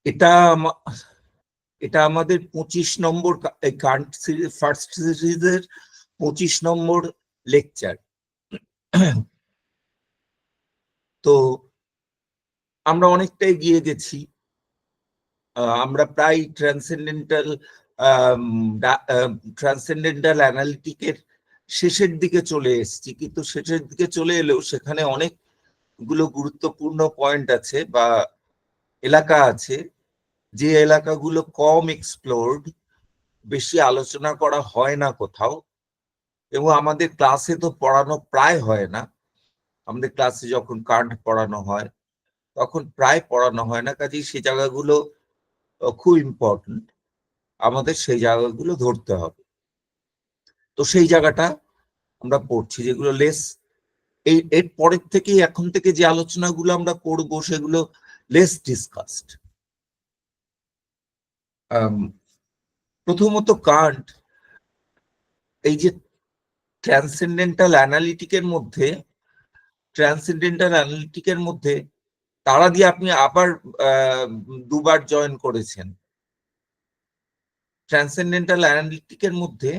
এটা এটা আমাদের 25 নম্বর ফার্স্ট সিরিজের 25 নম্বর লেকচার। তো আমরা অনেকটাই গিয়ে গেছি। আমরা প্রায় ট্রান্সেন্ডেন্টাল অ্যানালিটিকের শেষের দিকে চলে এসেছি, কিন্তু শেষের দিকে চলে এলেও সেখানে অনেকগুলো গুরুত্বপূর্ণ পয়েন্ট আছে বা এলাকা আছে, যে এলাকাগুলো কম এক্সপ্লোরড, বেশি আলোচনা করা হয় না কোথাও, এবং আমাদের ক্লাসে তো পড়ানো প্রায় হয় না। আমাদের ক্লাসে যখন কান্ট পড়ানো হয় তখন প্রায় পড়ানো হয় না, কাজেই সেই জায়গাগুলো খুব ইম্পর্টেন্ট, আমাদের সেই জায়গাগুলো ধরতে হবে। তো সেই জায়গাটা আমরা পড়ছি, যেগুলো লেস এর পরের থেকে এখন থেকে যে আলোচনাগুলো আমরা করব সেগুলো লেস ডিসকাসড। প্রথমত কান্ট এই যে ট্রান্সেন্ডেন্টাল অ্যানালিটিকের মধ্যে তারা দিয়ে আপনি আবার দুবার জয়েন করেছেন। ট্রান্সেন্ডেন্টাল অ্যানালিটিকের মধ্যে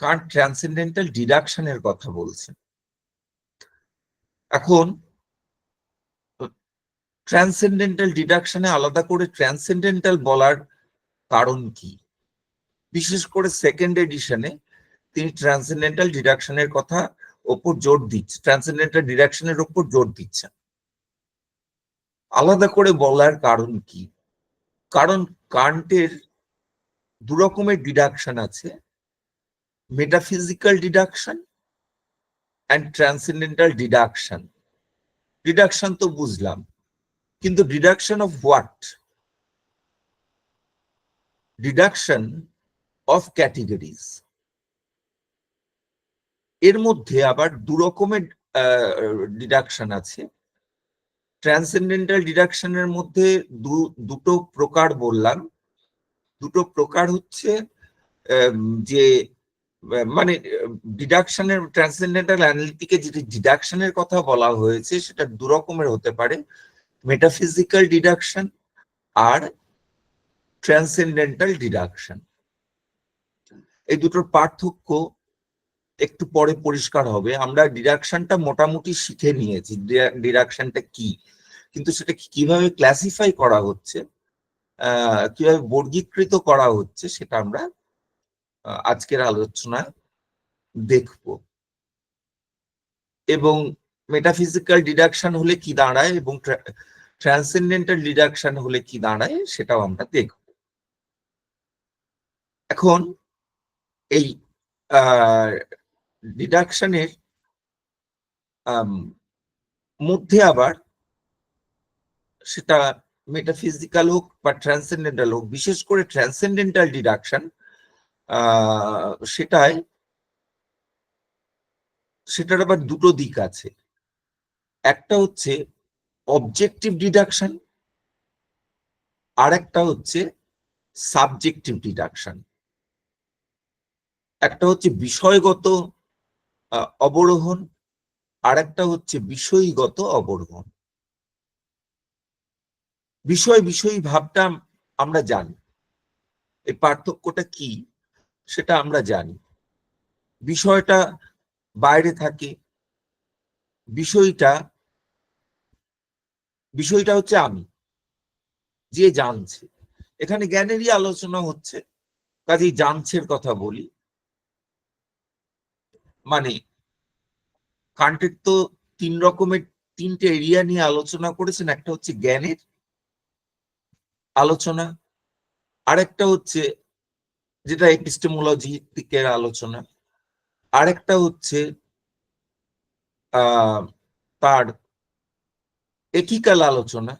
কান্ট ট্রান্সেন্ডেন্টাল ডিডাকশনের কথা বলছেন। এখন ট্রান্সেন্ডেন্টাল ডিডাকশনে আলাদা করে ট্রান্সেন্ডেন্টাল বলার কারণ কি? বিশেষ করে সেকেন্ড এডিশনে তিনি ট্রান্সেন্ডেন্টাল ডিডাকশনের কথা ওপর জোর দিচ্ছেন, ট্রান্সেন্ডেন্টাল ডিডাকশনের ওপর জোর দিচ্ছেন। আলাদা করে বলার কারণ কি? কারণ কান্টের দু রকমের ডিডাকশন আছে, metaphysical deduction and transcendental deduction. Deduction তো বুঝলাম, কিন্তু deduction of what? Deduction of categories. এর মধ্যে আবার দু রকমের ডিডাকশন আছে। ট্রান্সেন্ডেন্টাল ডিডাকশনের মধ্যে দুটো প্রকার বললাম। দুটো প্রকার হচ্ছে যে মানে ডিডাকশনের, ট্রান্সেন্ডেন্টাল অ্যানালিটিকে যেটি ডিডাকশনের কথা বলা হয়েছে সেটা দু রকমের হতে পারে, মেটাফিজিক্যাল ডিডাকশন আর ট্রান্সেন্ডেন্টাল ডিডাকশন। এই দুটোর পার্থক্য একটু পরে পরিষ্কার হবে। আমরা ডিডাকশনটা মোটামুটি শিখে নিয়েছি, ডিডাকশনটা কি, কিন্তু সেটা কিভাবে ক্লাসিফাই করা হচ্ছে, কিভাবে বর্গীকৃত করা হচ্ছে, সেটা আমরা আজকের আলোচনায় দেখব। এবং মেটাফিজিক্যাল ডিডাকশন হলে কি দাঁড়ায় এবং ট্রান্সেন্ডেন্টাল ডিডাকশন হলে কি দাঁড়ায় সেটাও আমরা দেখব। এখন এই ডিডাকশনের মধ্যে আবার সেটা মেটাফিজিক্যাল হোক বা ট্রান্সেন্ডেন্টাল হোক, বিশেষ করে ট্রান্সেন্ডেন্টাল ডিডাকশন, সেটার আবার দুটো দিক আছে। একটা হচ্ছে অবজেক্টিভ ডিডাকশন, আর একটা হচ্ছে সাবজেক্টিভ ডিডাকশন। একটা হচ্ছে বিষয়গত অবরোহণ, আর একটা হচ্ছে বিষয়গত অবরোহণ। বিষয়ী ভাবটা আমরা জানি, এই পার্থক্যটা কি সেটা আমরা জানি। বিষয়টা বাইরে থাকে, বিষয়টা হচ্ছে আমি, যে জানছে। এখানে জ্ঞানেরই আলোচনা হচ্ছে, কাজেই জানছের কথা বলি। মানে কান্টের তো তিন রকমের, তিনটে এরিয়া নিয়ে আলোচনা করেছেন। একটা হচ্ছে জ্ঞানের আলোচনা, আরেকটা হচ্ছে যেটা এপিস্টেমোলজির আলোচনা, আরেকটা হচ্ছে তার এথিক্যাল আলোচনা,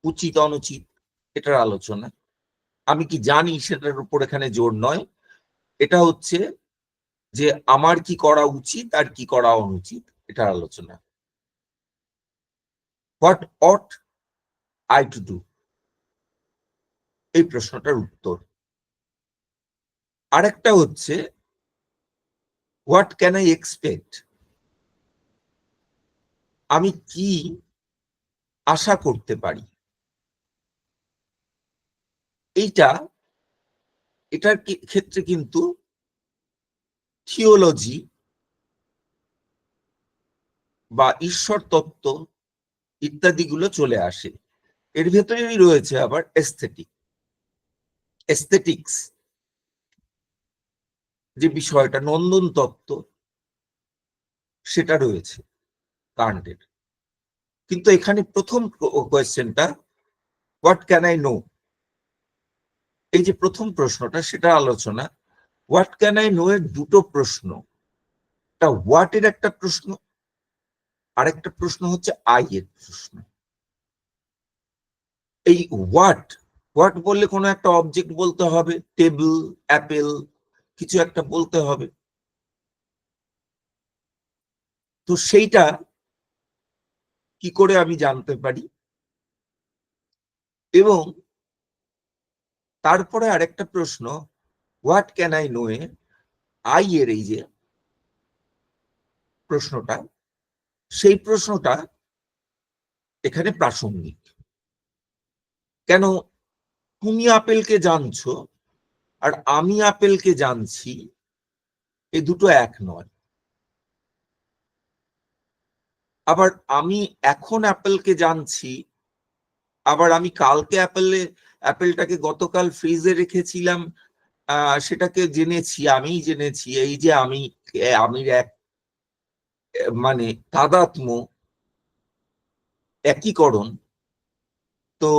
উচিত অনুচিত এটার আলোচনা। আমি কি জানি সেটার উপর এখানে জোর নয়, এটা হচ্ছে যে আমার কি করা উচিত আর কি করা অনুচিত এটার আলোচনা। What ought I to do, এই প্রশ্নটার উত্তর। আরেকটা হচ্ছে হোয়াট ক্যান আই এক্সপেক্ট, আমি কি আশা করতে পারি। এটার ক্ষেত্রে কিন্তু থিওলজি বা ঈশ্বর তত্ত্ব ইত্যাদিগুলো চলে আসে। এর ভেতরেই রয়েছে আবার এস্থেটিক্স যে বিষয়টা, নন্দন তত্ত্ব, সেটা রয়েছে কান্টের। কিন্তু এখানে প্রথম কোয়েশ্চেনটা, হোয়াট ক্যান আই নো, এই যে প্রথম প্রশ্নটা, সেটা আলোচনা। হোয়াট ক্যান আই নো এর দুটো প্রশ্ন, একটা হোয়াট এর একটা প্রশ্ন, আরেকটা প্রশ্ন হচ্ছে আই এর প্রশ্ন। এই হোয়াট বললে কোনো একটা অবজেক্ট বলতে হবে, টেবিল, অ্যাপেল, কিছু একটা বলতে হবে। তো সেইটা কি করে আমি জানতে পারি? এবং তারপরে আরেকটা প্রশ্ন, what can I know A I এর এই যে প্রশ্নটা, সেই প্রশ্নটা এখানে প্রাসঙ্গিক। কেন? তুমি আপেলকে জানছো আর আমি আপেলকে জানছি, এই দুটো এক নয়। আবার আমি এখন অ্যাপেলকে জানছি, আবার আমি কালকে অ্যাপেলটাকে গতকাল ফ্রিজে রেখেছিলাম, সেটাকে জেনেছি, আমিই জেনেছি। এই যে আমির এক মানে তাদাত্ম্য, একীকরণ, তো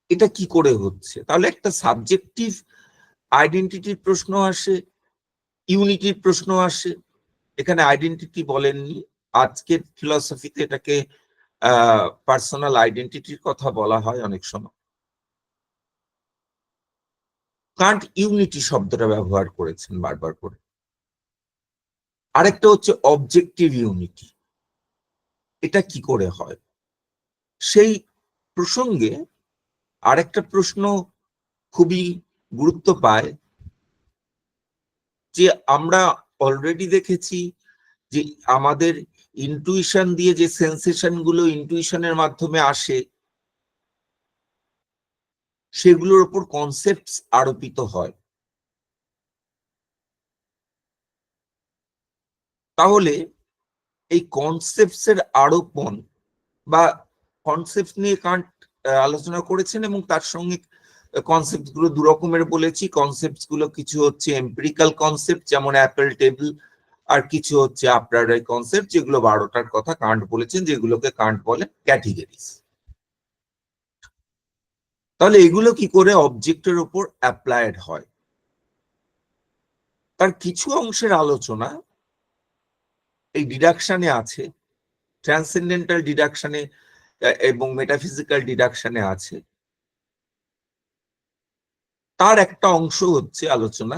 এটা কি করে হচ্ছে? তাহলে একটা সাবজেক্টিভ আইডেন্টিটির প্রশ্ন আসে, ইউনিটির প্রশ্ন আসে। এখানে আইডেন্টিটি বলেননি, আজকের ফিলসফিতে এটাকে পার্সোনাল আইডেন্টিটির কথা বলা হয় অনেক সময়। কান্ট ইউনিটি শব্দটা ব্যবহার করেছেন বারবার করে। আরেকটা হচ্ছে অবজেক্টিভ ইউনিটি, এটা কি করে হয়? সেই প্রসঙ্গে আরেকটা প্রশ্ন খুবই গুরুত্ব পায়, যে আমরা অলরেডি দেখেছি যে আমাদের ইনটুইশন দিয়ে যে সেন্সেশন গুলো ইনটুইশনের মাধ্যমে আসে, সেগুলোর উপর কনসেপ্ট আরোপিত হয়। তাহলে এই কনসেপ্টস এর আরোপণ বা কনসেপ্ট নিয়ে কান্ট আলোচনা করেছেন, এবং তার সঙ্গে কনসেপ্ট গুলো দু রকমের বলেছি। কনসেপ্ট গুলো কিছু হচ্ছে এম্পিরিক্যাল কনসেপ্ট, যেমন অ্যাপেল, টেবিল, আর কিছু হচ্ছে আপ্রায়োরি কনসেপ্ট, যেগুলো 12টার কথা কান্ট বলেছেন, যেগুলোকে কান্ট বলে ক্যাটেগরিজ। তাহলে এগুলো কি করে অবজেক্টের উপর অ্যাপ্লাইড হয়, তার কিছু অংশের আলোচনা এই ডিডাকশনে আছে, ট্রান্সেন্ডেন্টাল ডিডাকশনে এবং মেটাফিজিক্যাল ডিডাকশনে আছে। তার একটা অংশ হচ্ছে আলোচনা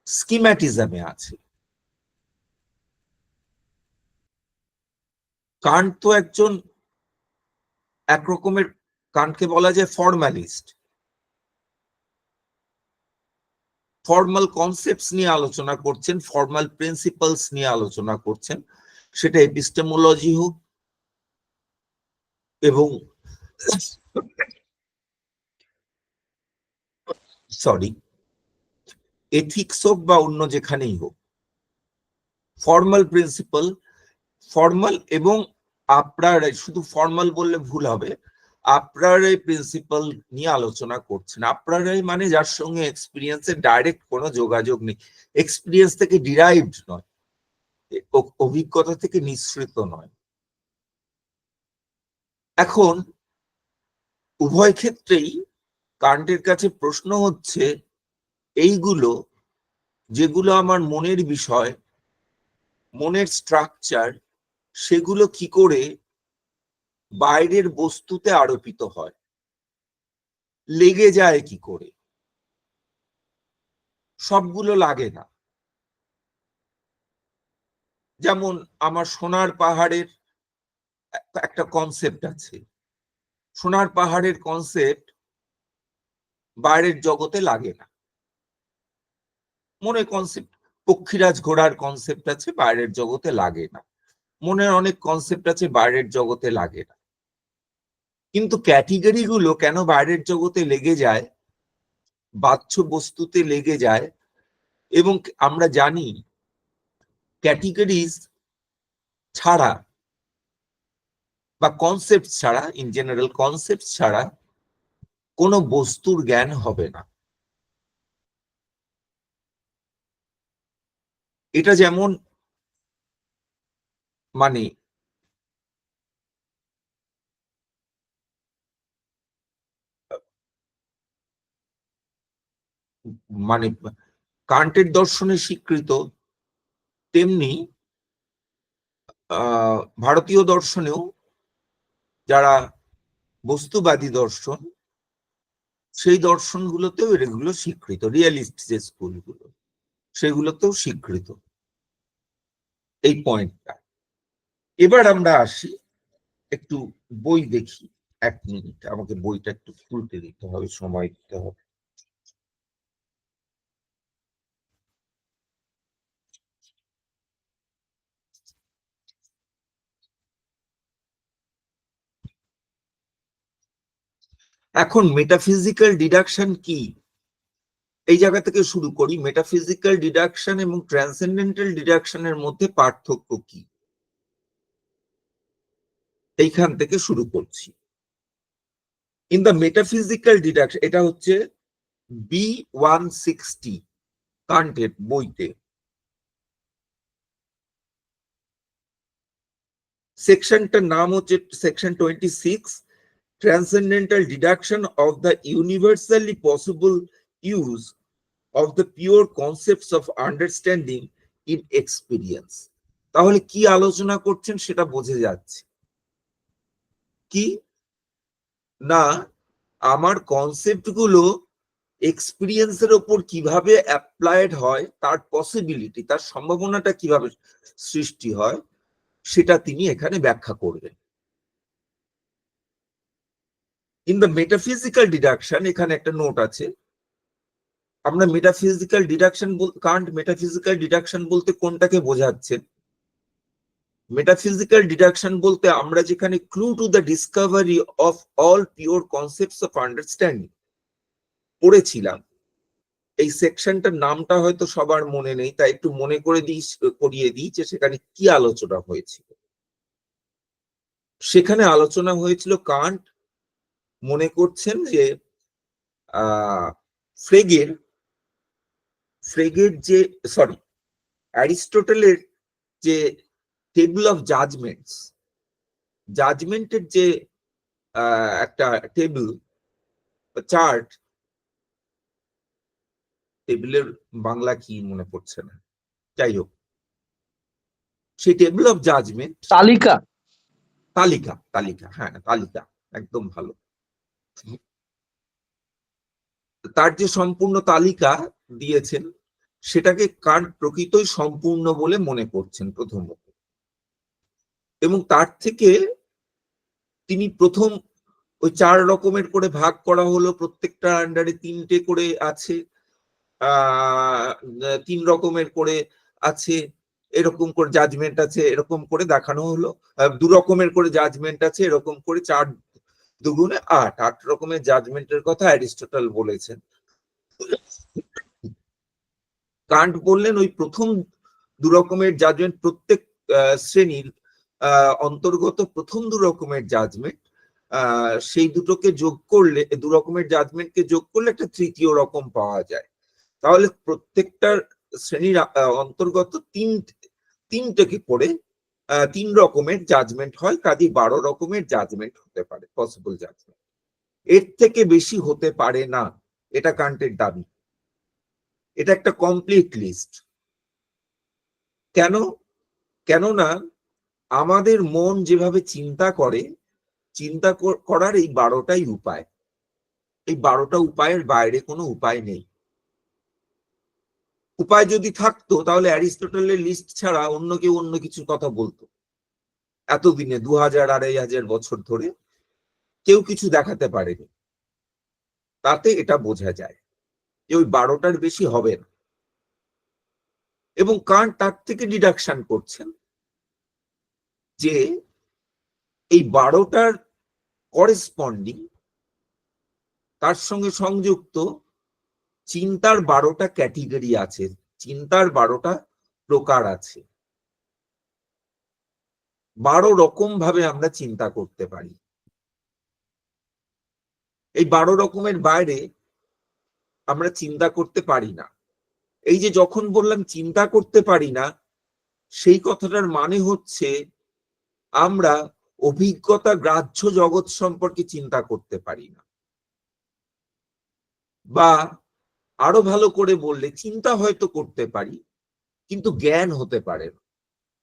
স্কিম্যাটিজমে আছে। কান্ট তো একরকমের, কান্টকে বলা যায় ফর্মালিস্ট। ফর্মাল কনসেপ্টস নিয়ে আলোচনা করছেন, ফর্মাল প্রিন্সিপালস নিয়ে আলোচনা করছেন, সেটা এপিস্টেমোলজি হোক এবং এথিক্স হোক বা অন্য যেখানেই হোক। ফর্মাল প্রিন্সিপাল, ফর্মাল এবং আপনার, শুধু ফর্মাল বললে ভুল হবে, আপনার এই প্রিন্সিপাল নিয়ে আলোচনা করছেন। আপনার মানে যার সঙ্গে এক্সপিরিয়েন্সের ডাইরেক্ট কোনো যোগাযোগ নেই, এক্সপিরিয়েন্স থেকে ডিরাইভড নয়, অভিজ্ঞতা থেকে নিঃসৃত নয়। এখন উভয় ক্ষেত্রেই কান্টের কাছে প্রশ্ন হচ্ছে, এইগুলো যেগুলো আমার মনের বিষয়, মনের স্ট্রাকচার, সেগুলো কি করে বাইরের বস্তুতে আরোপিত হয়, লেগে যায় কি করে? সবগুলো লাগে না। যেমন আমার সোনার পাহাড়ের একটা কনসেপ্ট আছে, সোনার পাহাড়ের কনসেপ্ট বাইরের জগতে লাগে না। মনে কনসেপ্ট, পক্ষীরাজ ঘোড়ার কনসেপ্ট আছে, বাইরের জগতে লাগে না। মনের অনেক কনসেপ্ট আছে, বাইরের জগতে লাগে না। কিন্তু ক্যাটেগরি গুলো কেন বাইরের জগতে লেগে যায়, বাহ্য বস্তুতে লেগে যায়, এবং আমরা জানি ক্যাটেগরিজ ছাড়া বা কনসেপ্ট ছাড়া, ইন জেনারেল কনসেপ্ট ছাড়া কোনো বস্তুর জ্ঞান হবে না। এটা যেমন মানে মানে কান্টের দর্শনে স্বীকৃত, তেমনি ভারতীয় দর্শনেও যারা বস্তুবাদী দর্শন, সেই দর্শনগুলোতেও এগুলো স্বীকৃত, রিয়েলিস্ট যে স্কুলগুলো সেগুলোতেও স্বীকৃত এই পয়েন্টটা। এবার আমরা আসি, একটু বই দেখি। 1 মিনিট, আমাকে বইটা একটু খুলতে দিতে হবে, সময় দিতে হবে। এখন মেটাফিজিক্যাল ডিডাকশন কি, এই জায়গা থেকে শুরু করি। মেটাফিজিক্যাল ডিডাকশন এবং ট্রান্সেন্ডেন্টাল ডিডাকশনের মধ্যে পার্থক্য কি, এইখান থেকে শুরু করছি। ইন দ্য মেটাফিজিক্যাল ডিডাকশন, এটা হচ্ছে B160 কান্টের বইতে, সেকশনটার নাম হচ্ছে section 26, transcendental deduction of the universally possible use of the pure concepts of understanding in experience। তাহলে কি আলোচনা করছেন সেটা বোঝা যাচ্ছে কি না, আমার কনসেপ্ট গুলো এক্সপিরিয়েন্সের ওপর কিভাবে অ্যাপ্লাইড হয়, তার পসিবিলিটি, তার সম্ভাবনাটা কিভাবে সৃষ্টি হয়, সেটা তিনি এখানে ব্যাখ্যা করবেন। ইন দ্য মেটাফিজিক্যাল ডিডাকশন, এখানে একটা নোট আছে, আমরা metaphysical deduction Kant metaphysical deduction বলতে কোনটাকে বোঝাচ্ছেন? মেটাফিজিক্যাল ডিডাকশন বলতে আমরা যেখানে clue to the discovery of all pure concepts of understanding পড়েছিলাম, এই সেকশনটার নামটা হয়তো সবার মনে নেই, তাই একটু মনে করিয়ে দিই যে সেখানে কি আলোচনা হয়েছিল। সেখানে আলোচনা হয়েছিল, কান্ট মনে করছেন যে ফ্রেগের যে অ্যারিস্টটলের যে টেবিল অফ জাজমেন্টের যে একটা টেবিল, চার্ট, টেবিলের বাংলা কি মনে পড়ছে না, যাই হোক, সেই টেবিল অফ জাজমেন্ট, তালিকা, হ্যাঁ তালিকা, একদম ভালো। তার যে সম্পূর্ণ তালিকা দিয়েছেন, সেটাকে কান্ট প্রকৃতই সম্পূর্ণ বলে মনে করছেন প্রথমত, এবং তার থেকে তিনি প্রথম ওই 4 রকমের করে ভাগ করা হলো, প্রত্যেকটা আন্ডারে 3টে করে আছে, 3 রকমের করে আছে, এরকম করে জাজমেন্ট আছে, এরকম করে দেখানো হলো। 2 রকমের করে জাজমেন্ট আছে, এরকম করে 4 দুগুণে 8 রকমের জাজমেন্টের কথা অ্যারিস্টটল বলেছেন। কান্ট বললেন ওই প্রথম 2 রকমের জাজমেন্ট, প্রত্যেক শ্রেণীর অন্তর্গত প্রথম 2 রকমের জাজমেন্ট, সেই দুটোকে যোগ করলে, 2 রকমের জাজমেন্টকে যোগ করলে একটা তৃতীয় রকম পাওয়া যায়। তাহলে প্রত্যেকটার শ্রেণীর অন্তর্গত তিনটাকে করে 3 রকমের জাজমেন্ট হয়, কাজে 12 রকমের জাজমেন্ট হতে পারে, পসিবল জাজমেন্ট। এর থেকে বেশি হতে পারে না, এটা কান্টের দাবি। এটা একটা কমপ্লিট লিস্ট। কেননা আমাদের মন যেভাবে চিন্তা করে, চিন্তা করার এই 12টাই উপায়, এই 12টা উপায়ের বাইরে কোনো উপায় নেই। উপায় যদি থাকতো তাহলে অ্যারিস্টটলের লিস্ট ছাড়া অন্য কেউ অন্য কিছুর কথা বলতো। এতদিনে 2000-2500 বছর ধরে কেউ কিছু দেখাতে পারেনি। তাতে এটা বোঝা যায় যে ওই 12টার বেশি হবে না, এবং কান্ট তার থেকে ডিডাকশন করছেন যে এই 12টার করেসপন্ডিং, তার সঙ্গে সংযুক্ত চিন্তার 12টা ক্যাটেগরি আছে, চিন্তার 12টা প্রকার আছে। 12 রকম ভাবে আমরা চিন্তা করতে পারি। এই 12 রকমের বাইরে আমরা চিন্তা করতে পারি না। এই যে যখন বললাম চিন্তা করতে পারি না, সেই কথাটার মানে হচ্ছে আমরা অভিজ্ঞতা গ্রাহ্য জগৎ সম্পর্কে চিন্তা করতে পারি না, বা আরো ভালো করে বললে চিন্তা হয়তো করতে পারি কিন্তু জ্ঞান হতে পারে না।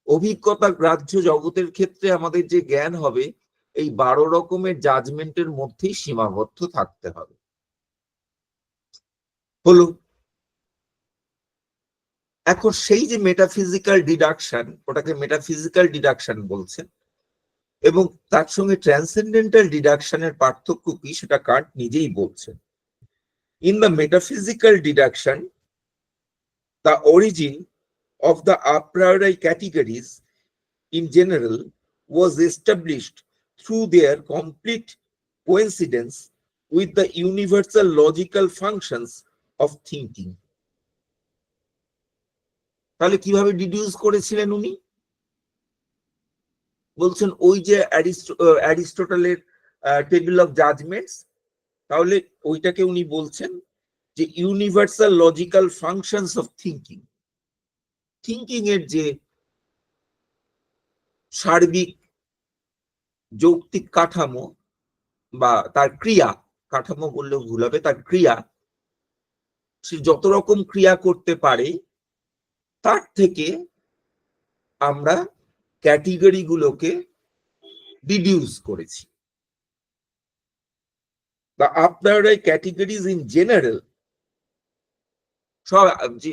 অভিজ্ঞতা গ্রাহ্য জগতের ক্ষেত্রে আমাদের যে জ্ঞান হবে এই 12 রকমের জাজমেন্টের মধ্যেই সীমাবদ্ধ থাকতে হবে। হলো। এখন সেই যে মেটাফিজিক্যাল ডিডাকশন, ওটাকে মেটাফিজিক্যাল ডিডাকশন বলছেন, এবং তার সঙ্গে ট্রান্সেন্ডেন্টাল ডিডাকশনের পার্থক্য কি সেটা কান্ট নিজেই বলছেন। In the metaphysical deduction, the origin of the a priori categories in general was established through their complete coincidence with the universal logical functions of thinking. তাহলে কিভাবে ডিডিউস করেছিলেন উনি? বলছেন ওই যে অ্যারিস্টটলের টেবিল অফ জাজমেন্টস, তাহলে ওইটাকে উনি বলছেন যে universal logical functions of thinking. Thinking এর যে সার্বিক যৌক্তিক কাঠামো বা তার ক্রিয়া, কাঠামো বললেও ভুল হবে, তার ক্রিয়া, সে যত রকম ক্রিয়া করতে পারে তার থেকে আমরা ক্যাটেগরি গুলোকে ডিডিউস করেছি। The a priori categories in general, সব যে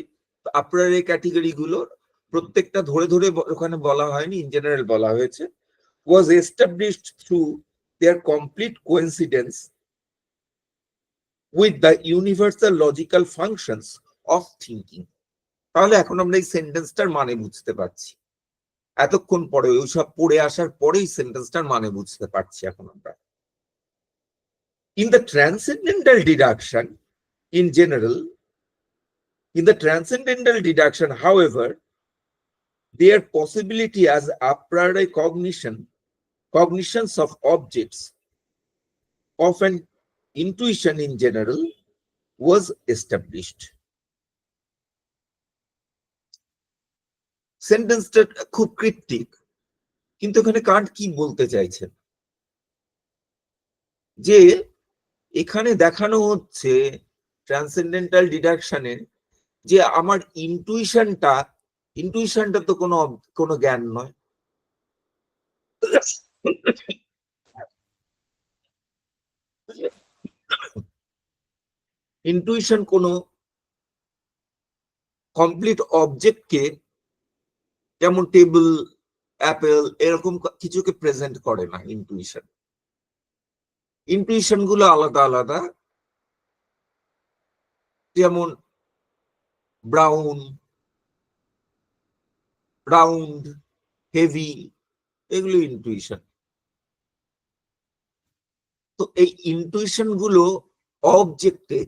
a priori ক্যাটেগরি গুলোর প্রত্যেকটা ধরে ধরে ওখানে বলা হয়নি, ইন জেনারেল বলা হয়েছে, was established through their complete coincidence with the universal logical functions of thinking. তাহলে এখন আমরা এই সেন্টেন্সটার মানে বুঝতে পারছি, এতক্ষণ পরে ওইসব পড়ে আসার পরেই সেন্টেন্সটার মানে বুঝতে পারছি এখন আমরা। In the transcendental deduction in general, in the transcendental deduction, however, their possibility as a priori cognitions of objects of an intuition in general was established. সেন্টেন্সটা খুব ক্রিপ্টিক, কিন্তু এখানে কান্ট কি বলতে চাইছেন? যে এখানে দেখানো হচ্ছে ট্রান্সেন্ডেন্টাল ডিডাকশনের যে আমার ইন্টুইশনটা তো কোনো জ্ঞান নয়। ইন্টুইশন কোনো কমপ্লিট অবজেক্টকে, যেমন টেবিল, অ্যাপেল, এরকম কিছুকে প্রেজেন্ট করে না। ইন্টুইশন গুলো আলাদা আলাদা, যেমন ব্রাউন, রাউন্ড, হেভি, এগুলো ইন্টুইশন। তো এই ইন্টুইশন গুলো অবজেক্টে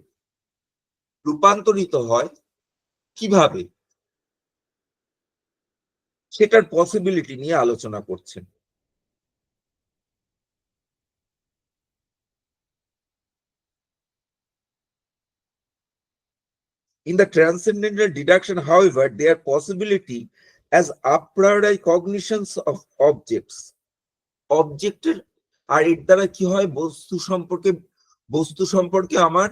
রূপান্তরিত হয় কিভাবে, সেটার পসিবিলিটি নিয়ে আলোচনা করছেন। In the transcendental deduction, however, their possibility as a priori cognitions of objects, অবজেক্টের, আর এর দ্বারা কি হয়, বস্তু সম্পর্কে আমার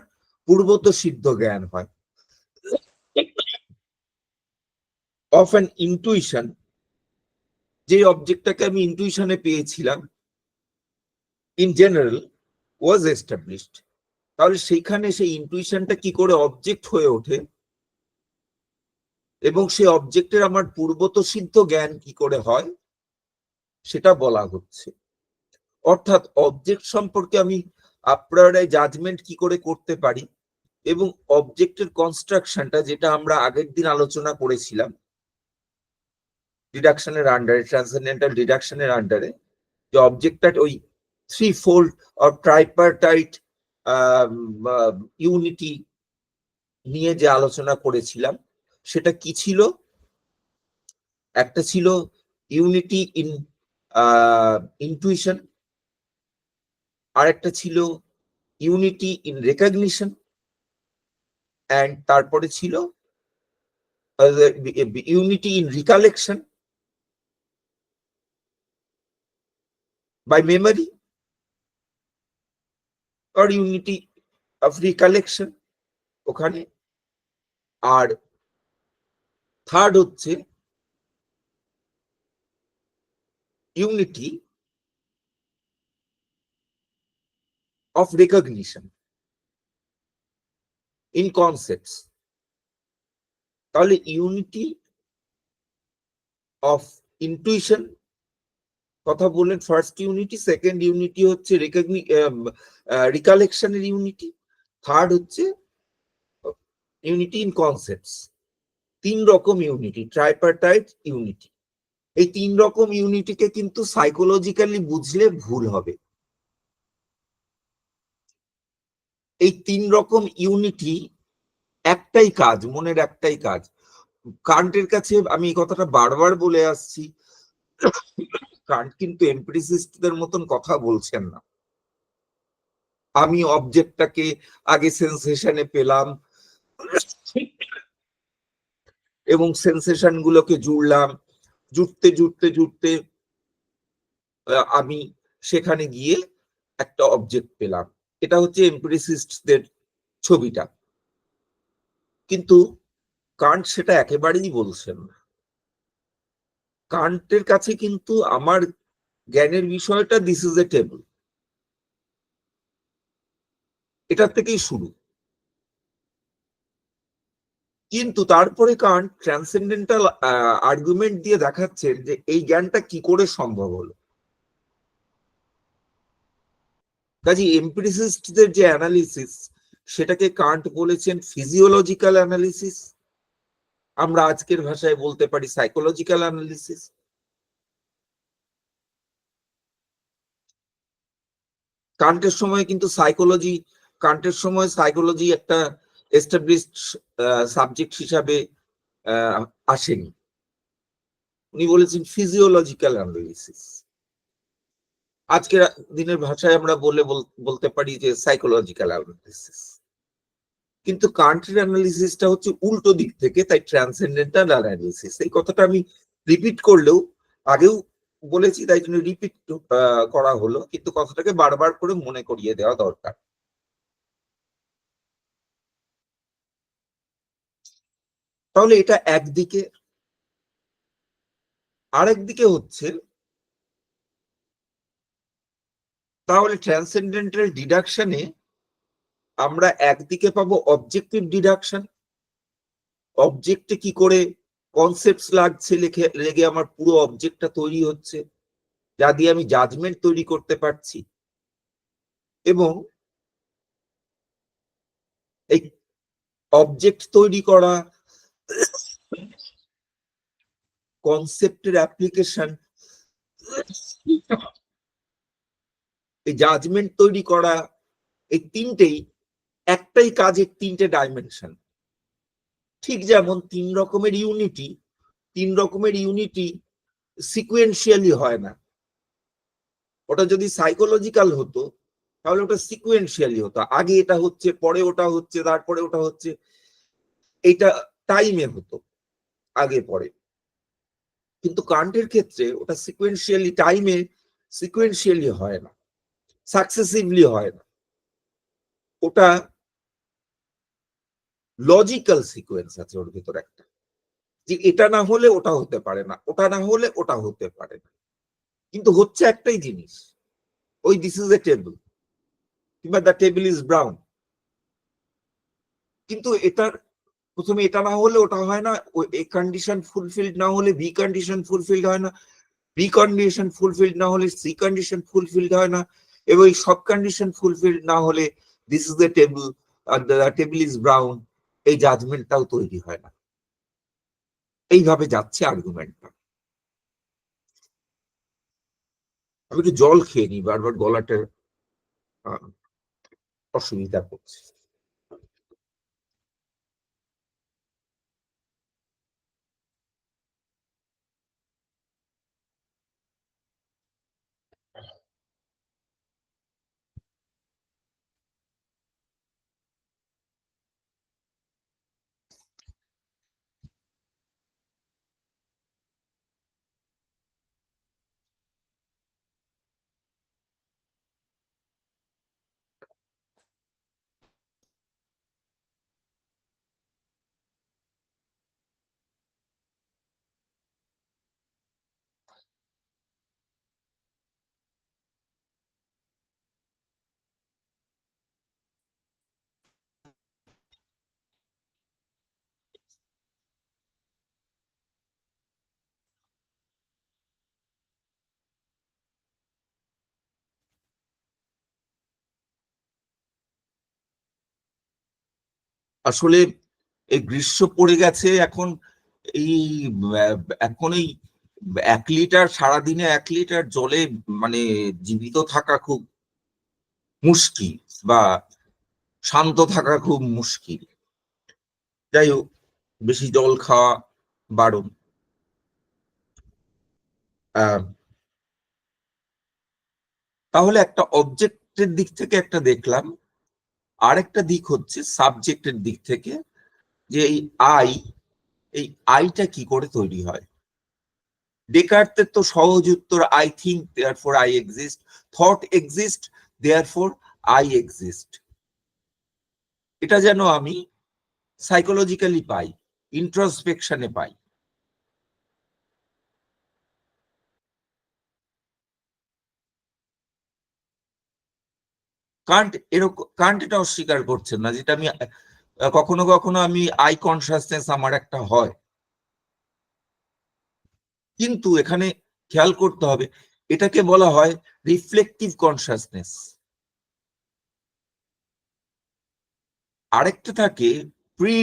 পূর্বত সিদ্ধ জ্ঞান হয়, of an intuition, যে অবজেক্টটাকে আমি ইন্টুইশনে পেয়েছিলাম, in general was established. তাহলে সেইখানে সেই ইন্টুইশনটা কি করে অবজেক্ট হয়ে ওঠে এবং সেই অবজেক্টের আমার পূর্বত সিদ্ধ জ্ঞান কি করে হয় সেটা বলা হচ্ছে। অর্থাৎ অবজেক্ট সম্পর্কে আমি a priori জাজমেন্ট কি করে করতে পারি, এবং অবজেক্টের কনস্ট্রাকশনটা, যেটা আমরা আগের দিন আলোচনা করেছিলাম ডিডাকশনের আন্ডারে, ট্রান্সেন্ডেন্টাল ডিডাকশনের আন্ডারে, যে অবজেক্টটা ওই threefold or tripartite ইউনিটি নিয়ে যে আলোচনা করেছিলাম সেটা কি ছিল? একটা ছিল ইউনিটি ইন ইনটুইশন, আর একটা ছিল ইউনিটি ইন রেকগনিশন, অ্যান্ড তারপরে ছিল unity in recollection by memory or unity of recollection ওখানে। আর থার্ড হচ্ছে unity of recognition in concepts। তাহলে ইউনিটি অফ ইনটুইশন কথা বললেন ফার্স্ট ইউনিটি, সেকেন্ড ইউনিটি হচ্ছে রিকালেকশনের ইউনিটি, থার্ড হচ্ছে ইউনিটি ইন কনসেপ্টস। তিন রকম ইউনিটি, ট্রাইপার্টাইট ইউনিটি। এই তিন রকম ইউনিটিকে কিন্তু সাইকোলজিক্যালি বুঝলে ভুল হবে। এই তিন রকম ইউনিটি একটাই কাজ, মনের একটাই কাজ। কান্টের কাছে আমি এই কথাটা বারবার বলে আসছি, কান্ট কিন্তু এমপিরিসিস্টদের মতন কথা বলছেন না। আমি অবজেক্টটাকে আগে সেন্সেশনে পেলাম এবং সেন্সেশন গুলোকে জুড়লাম, জুড়তে জুড়তে জুড়তে আমি সেখানে গিয়ে একটা অবজেক্ট পেলাম। এটা হচ্ছে এমপিরিসিস্টদের ছবিটা। কিন্তু কান্ট সেটা একেবারেই বলছেন না। কান্টের কাছে কিন্তু আমার জ্ঞানের বিষয়টা দিস ইজ এ টেবল, এটার থেকেই শুরু। কিন্তু তারপরে কান্ট ট্রান্সেন্ডেন্টাল আর্গুমেন্ট দিয়ে দেখাচ্ছেন যে এই জ্ঞানটা কি করে সম্ভব হলো। কাজে এমপিরিসিস্টদের যে অ্যানালিসিস সেটাকে কান্ট বলেছেন ফিজিওলজিক্যাল অ্যানালিসিস, আমরা আজকের ভাষায় বলতে পারি সাইকোলজিক্যাল অ্যানালিসিস। কান্টের সময় কিন্তু কান্টের সময় সাইকোলজি একটা এস্টাবলিশড সাবজেক্ট হিসাবে আসেনি। উনি বলেছেন ফিজিওলজিক্যাল অ্যানালিসিস। আজকের দিনের ভাষায় আমরা বলতে পারি যে সাইকোলজিক্যাল অ্যানালিসিস। কিন্তু কান্টের অ্যানালিসিসটা হচ্ছে উল্টো দিক থেকে, তাই ট্রান্সেন্ডেন্টাল অ্যানালিসিস। এই কথাটা আমি রিপিট করলেও আগেও বলেছি, তাই জন্য রিপিট করা হলো, কিন্তু কথাটাকে বারবার করে মনে করিয়ে দেওয়া দরকার। তাহলে এটা একদিকে। আরেকদিকে হচ্ছে তাহলে ট্রান্সেন্ডেন্টাল ডিডাকশনে আমরা একদিকে পাবো অবজেক্টিভ ডিডাকশন, অবজেক্টে কি করে কনসেপ্টস লাগছে লেগে আমার পুরো অবজেক্টটা তৈরি হচ্ছে, যা দিয়ে আমি জাজমেন্ট তৈরি করতে পারছি। এবং এই অবজেক্ট তৈরি করা, কনসেপ্টের অ্যাপ্লিকেশন, এই জাজমেন্ট তৈরি করা, এই তিনটেই একটাই কাজের তিনটে ডাইমেনশন। ঠিক যেমন তিন রকমের ইউনিটি সিকুয়েন্সিয়ালি হয় না। ওটা যদি সাইকোলজিক্যাল হতো তাহলে ওটা সিকুয়েন্সিয়ালি হতো, আগে এটা হচ্ছে, পরে ওটা হচ্ছে, তারপরে ওটা হচ্ছে। এটা টাইমে হতো, আগে পরে। কিন্তু কান্টের ক্ষেত্রে ওটা সিকুয়েন্সিয়ালি হয় না, সাকসেসিভলি হয় না। ওটা লজিক্যাল সিকোয়েন্স আছে ওর ভিতরে একটা, যে এটা না হলে ওটা হতে পারে না, ওটা না হলে ওটা হতে পারে না। কিন্তু হচ্ছে একটাই জিনিস, ওই দিস ইজ এ টেবল কিংবা দ্য টেবিল ইজ ব্রাউন। কিন্তু এটার প্রথমে এটা না হলে ওটা হয় না, এ কন্ডিশন ফুলফিলড না হলে বি কন্ডিশন ফুলফিলড হয় না, বি কন্ডিশন ফুলফিলড না হলে সি কন্ডিশন ফুলফিলড হয় না, এবং এই সব কন্ডিশন ফুলফিলড না হলে this is the table are the table is brown, এই জাজমেন্টটাও তৈরি হয় না। এইভাবে যাচ্ছে আর্গুমেন্টটা। আমি একটু জল খেয়ে নিই, বারবার গলাটা অসুবিধা করছে। আসলে এই গ্রীষ্ম পড়ে গেছে এখন, এই এখন এই 1 লিটার সারাদিনে 1 লিটার জলে মানে জীবিত থাকা খুব মুশকিল, বা শান্ত থাকা খুব মুশকিল। যাই হোক, বেশি জল খাওয়া বারণ। আহ, তাহলে একটা অবজেক্টের দিক থেকে একটা দেখলাম, আর একটা দিক হচ্ছে সাবজেক্টের দিক থেকে, যে আই এই আইটা কি করে তৈরি হয়। ডেকার্তের তো সহজ উত্তর, I think therefore I exist, thought exist therefore I exist. এটা যেন আমি সাইকোলজিক্যালি পাই, ইন্ট্রোস্পেকশনে পাই। কান্ট এটা অস্বীকার করছেন না, যেটা আমি কখনো কখনো আমি আই কনসাসনেস আমার একটা হয়, কিন্তু এখানে খেয়াল করতে হবে এটাকে বলা হয় রিফ্লেকটিভ কনসাসনেস। আরেকটা থাকে প্রি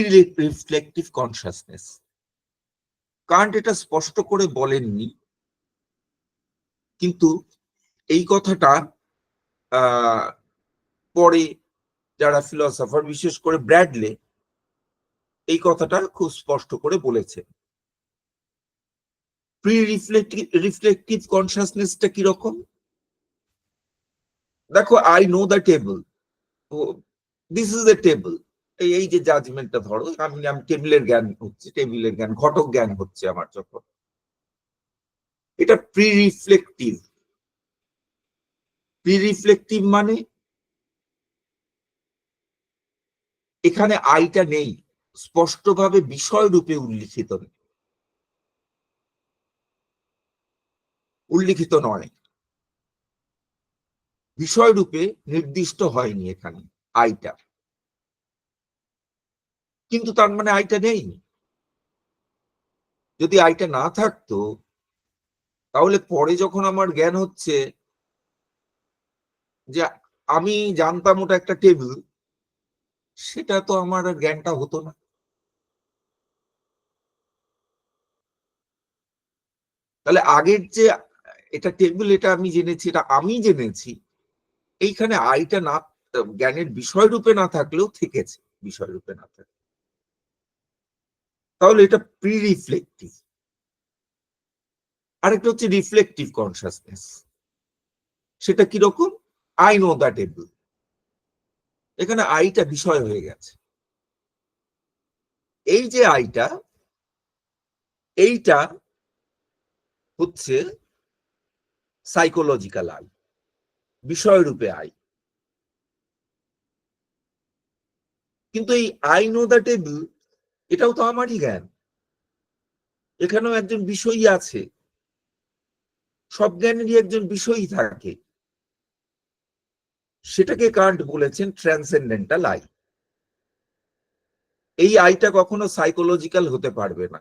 রিফ্লেকটিভ কনসাসনেস। কান্ট এটা স্পষ্ট করে বলেননি, কিন্তু এই কথাটা পরে যারা ফিলসফার, বিশেষ করে ব্র্যাডলে, এই কথাটা খুব স্পষ্ট করে বলেছে। প্রি রিফ্লেকটিভ কনসাসনেসটা কিরকম? দেখো, I know the table, this is a table. এই যে জাজমেন্টটা, ধরো আমি টেবিলের জ্ঞান হচ্ছে, টেবিলের জ্ঞান, ঘটক জ্ঞান হচ্ছে আমার যখন, এটা প্রি রিফ্লেকটিভ। প্রি রিফ্লেকটিভ মানে এখানে আইটা নেই, স্পষ্টভাবে বিষয় রূপে উল্লিখিত নয়, বিষয় রূপে নির্দিষ্ট হয়নি এখানে আইটা, কিন্তু তার মানে আইটা নেই। যদি আইটা না থাকতো, তাহলে পরে যখন আমার জ্ঞান হচ্ছে যে আমি জানতাম ওটা একটা টেবিল, সেটা তো আমার আর জ্ঞানটা হতো না। তাহলে আগের যে এটা টেবিল, এটা আমি জেনেছি, এটা আমি জেনেছি, এইখানে আইটা না, জ্ঞানের বিষয় রূপে না থাকলেও থেকেছে, বিষয় রূপে না থাকে, তাহলে এটা প্রি রিফ্লেকটিভ। আরেকটা হচ্ছে রিফ্লেকটিভ কনসাসনেস। সেটা কিরকম? আই নো দ্যাট টেবিল, এখানে আইটা বিষয় হয়ে গেছে। এই যে আইটা, এইটা হচ্ছে সাইকোলজিক্যাল আই, বিষয় রূপে আই। কিন্তু এই আই নো দ্য টেবিল, এটাও তো আমারই জ্ঞান, এখানেও একজন বিষয়ী আছে, সব জ্ঞানেরই একজন বিষয়ী থাকে। সেটাকে কান্ট বলেছেন ট্রান্সেন্ডেন্টাল আই। এই আইটা কখনো সাইকোলজিক্যাল হতে পারবে না,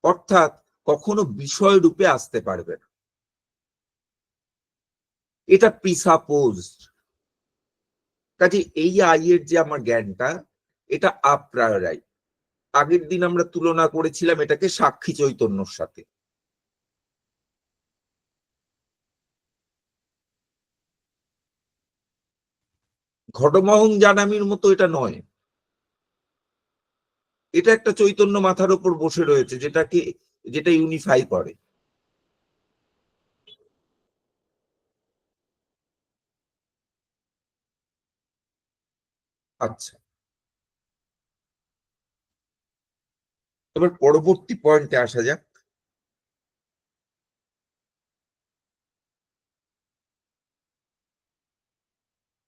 অর্থাৎ কখনো বিষয় রূপে আসতে পারবে না, এটা প্রিসাপোজড। কাজে এই আই এর যে আমার জ্ঞানটা, এটা আপ্রায়রাই। আগের দিন আমরা তুলনা করেছিলাম এটাকে সাক্ষী চৈতন্যর সাথে। ঘটমোহন জানামির মতো এটা নয়, এটা একটা চৈতন্য মাথার উপর বসে রয়েছে যেটা ইউনিফাই করে। আচ্ছা, এবার পরবর্তী পয়েন্টে আসা যাক।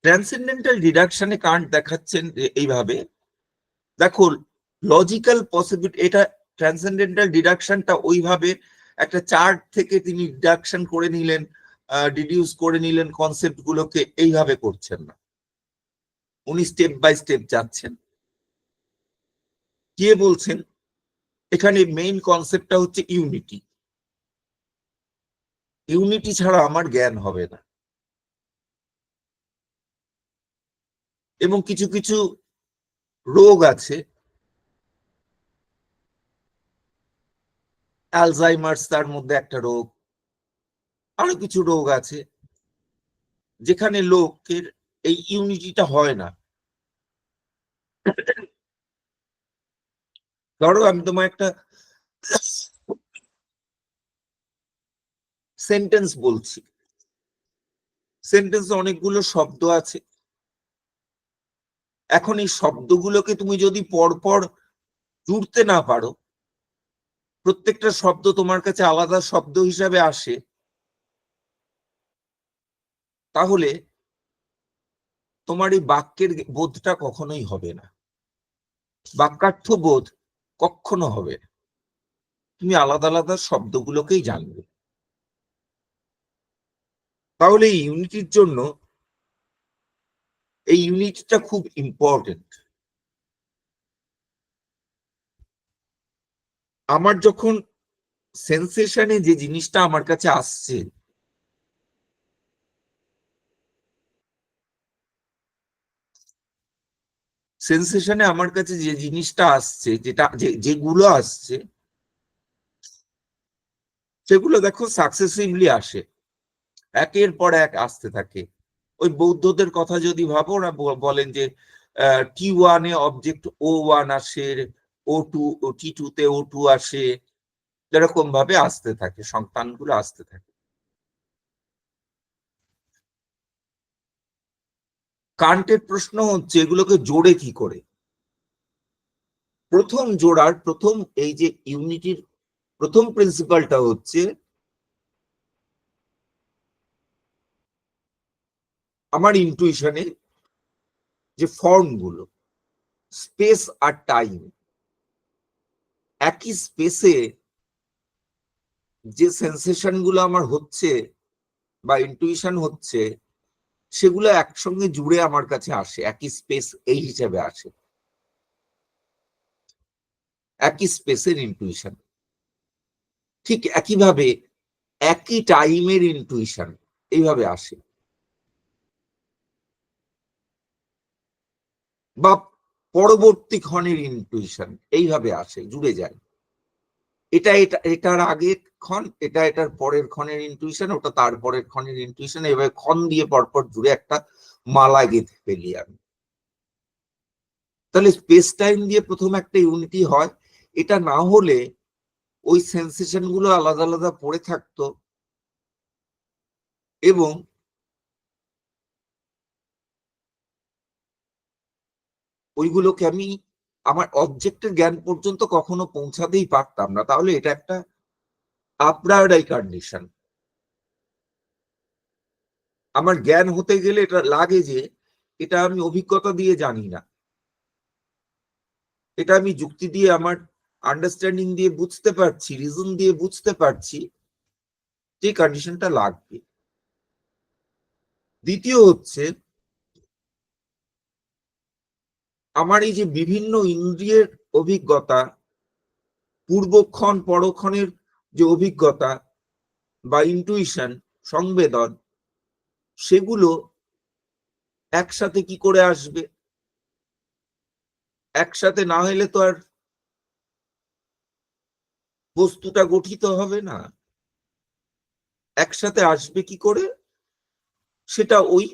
ট্রান্সেন্ডেন্টাল ডিডাকশনে কান্ট দেখাচ্ছেন এইভাবে, দেখো লজিক্যাল পসিবিলিটি, এটা ট্রান্সেন্ডেন্টাল ডিডাকশনটা ওইভাবে একটা চার্ট থেকে তিনি ডিডাকশন করে নিলেন, ডিডিউস করে নিলেন কনসেপ্ট গুলোকে, এইভাবে করছেন না, উনি স্টেপ বাই স্টেপ যাচ্ছেন। কে বলছেন? এখানে মেইন কনসেপ্টটা হচ্ছে ইউনিটি। ইউনিটি ছাড়া আমার জ্ঞান হবে না। এবং কিছু কিছু রোগ আছে, অ্যালজাইমার্স তার মধ্যে একটা রোগ, আরো কিছু রোগ আছে যেখানে লোকের এই ইউনিটিটা হয় না। ধরো আমি তোমার একটা সেন্টেন্স বলছি, সেন্টেন্সে অনেকগুলো শব্দ আছে, এখন এই শব্দগুলোকে তুমি যদি পরপর জুড়তে না পারো, প্রত্যেকটা শব্দ তোমার কাছে আলাদা শব্দ হিসাবে আসে, তাহলে তোমার এই বাক্যের বোধটা কখনোই হবে না, বাক্যার্থ বোধ কখনো হবে না। তুমি আলাদা আলাদা শব্দগুলোকেই জানবে। তাহলে এই ইউনিটির জন্য এই ইউনিটটা খুব ইম্পর্টেন্ট। আমার যখন সেন্সেশনে যে জিনিসটা আমার কাছে আসছে, সেন্সেশনে আমার কাছে যে জিনিসটা আসছে, যেগুলো আসছে, সেগুলো দেখো সাকসেসিভলি আসে, একের পর এক আসতে থাকে। ওই বৌদ্ধদের কথা যদি ভাবো, ওরা বলেন যে T1 এ অবজেক্ট O1 আসে, O2 T2 তে O2 আসে, এরকম ভাবে আসতে থাকে, সন্তানগুলো আসতে থাকে। কান্টের প্রশ্ন হচ্ছে এগুলোকে জোড়ে কি করে। প্রথম এই যে ইউনিটির প্রথম প্রিন্সিপালটা হচ্ছে আমার ইনটুইশনে যে ফর্মগুলো, স্পেস আর টাইম, একই স্পেসে যে সেন্সেশন গুলো আমার হচ্ছে বা ইনটুইশন হচ্ছে, সেগুলো একসঙ্গে জুড়ে আমার কাছে আসে, একই স্পেস এই হিসেবে আসে, একই স্পেসের ইনটুইশন। ঠিক একইভাবে একই টাইমের ইনটুইশন এইভাবে আসে, বা পরবর্তী ক্ষণের ইনটুইশন এইভাবে আসে, জুড়ে যায়। এটার আগের ক্ষণ, এটার পরের ক্ষণের ইনটুইশন, ওটা তার পরের ক্ষণের ইনটুইশন, এভাবে ক্ষণ দিয়ে পরপর জুড়ে একটা মালা গেঁথে ফেলি আমি। তাহলে স্পেস টাইম দিয়ে প্রথম একটা ইউনিটি হয়। এটা না হলে ওই সেন্সেশন গুলো আলাদা আলাদা পড়ে থাকতো, এবং ওইগুলোকে আমি আমার অবজেক্টের জ্ঞান পর্যন্ত কখনো পৌঁছাতেই পারতাম না। তাহলে এটা একটা আপ্রায়োরাই কন্ডিশন। আমার জ্ঞান হতে গেলে এটা লাগে যে এটা আমি অভিজ্ঞতা দিয়ে জানি না, এটা আমি যুক্তি দিয়ে, আমার আন্ডারস্ট্যান্ডিং দিয়ে বুঝতে পারছি, রিজন দিয়ে বুঝতে পারছি, যে কন্ডিশনটা লাগবে। দ্বিতীয় হচ্ছে আমার এই যে বিভিন্ন ইন্দ্রিয়ের অভিজ্ঞতা, পূর্বক্ষণ পরক্ষণের যে অভিজ্ঞতা বা ইনটুইশন, সংবেদন, সেগুলো একসাথে কি করে আসবে? একসাথে না হলে তো আর বস্তুটা গঠিত হবে না। একসাথে আসবে কি করে? সেটা ওই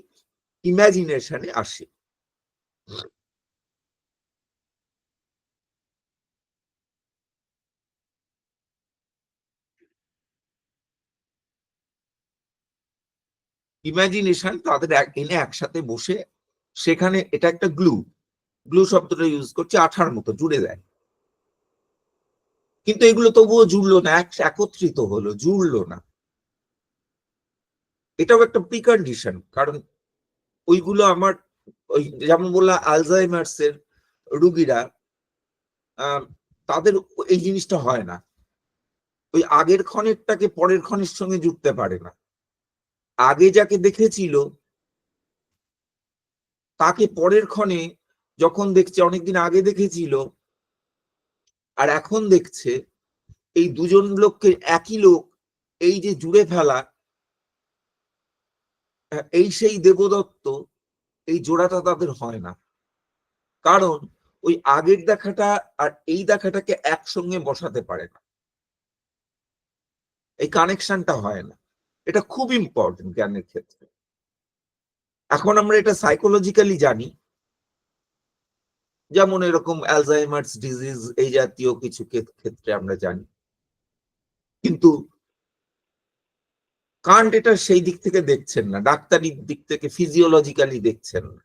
ইমাজিনেশনে আসে। ইমাজিনেশন তাদের এনে একসাথে বসে, সেখানে এটা একটা গ্লু, গ্লু শব্দটা ইউজ করছে, আঠার মতো জুড়ে দেয়। কিন্তু এগুলো তবুও জুড়লো না, একত্রিত হলো, জুড়লো না। এটাও একটা প্রিকন্ডিশন, কারণ ওইগুলো আমার, ওই যেমন বললাম আলজাইমার্স এর রুগীরা, তাদের এই জিনিসটা হয় না, ওই আগের ক্ষণেরটাকে পরের ক্ষণের সঙ্গে জুড়তে পারে না। আগে যাকে দেখেছিল তাকে পরের ক্ষণে যখন দেখছে, অনেকদিন আগে দেখেছিল আর এখন দেখছে, এই দুজন লোককে, একই লোক, এই যে জুড়ে ফেলা, এই সেই দেবদত্ত, এই জোড়াটা তাদের হয় না। কারণ ওই আগের দেখাটা আর এই দেখাটাকে একসঙ্গে বসাতে পারে না, এই কানেকশনটা হয় না। এটা খুব ইম্পর্টেন্ট জ্ঞানের ক্ষেত্রে। এখন আমরা এটা সাইকোলজিক্যালি জানি, যেমন এরকম অ্যালজাইমার্স ডিজিজ এই জাতীয় কিছু ক্ষেত্রে আমরা জানি, কিন্তু কান্ট এটা সেই দিক থেকে দেখছেন না, ডাক্তারির দিক থেকে ফিজিওলজিক্যালি দেখছেন না।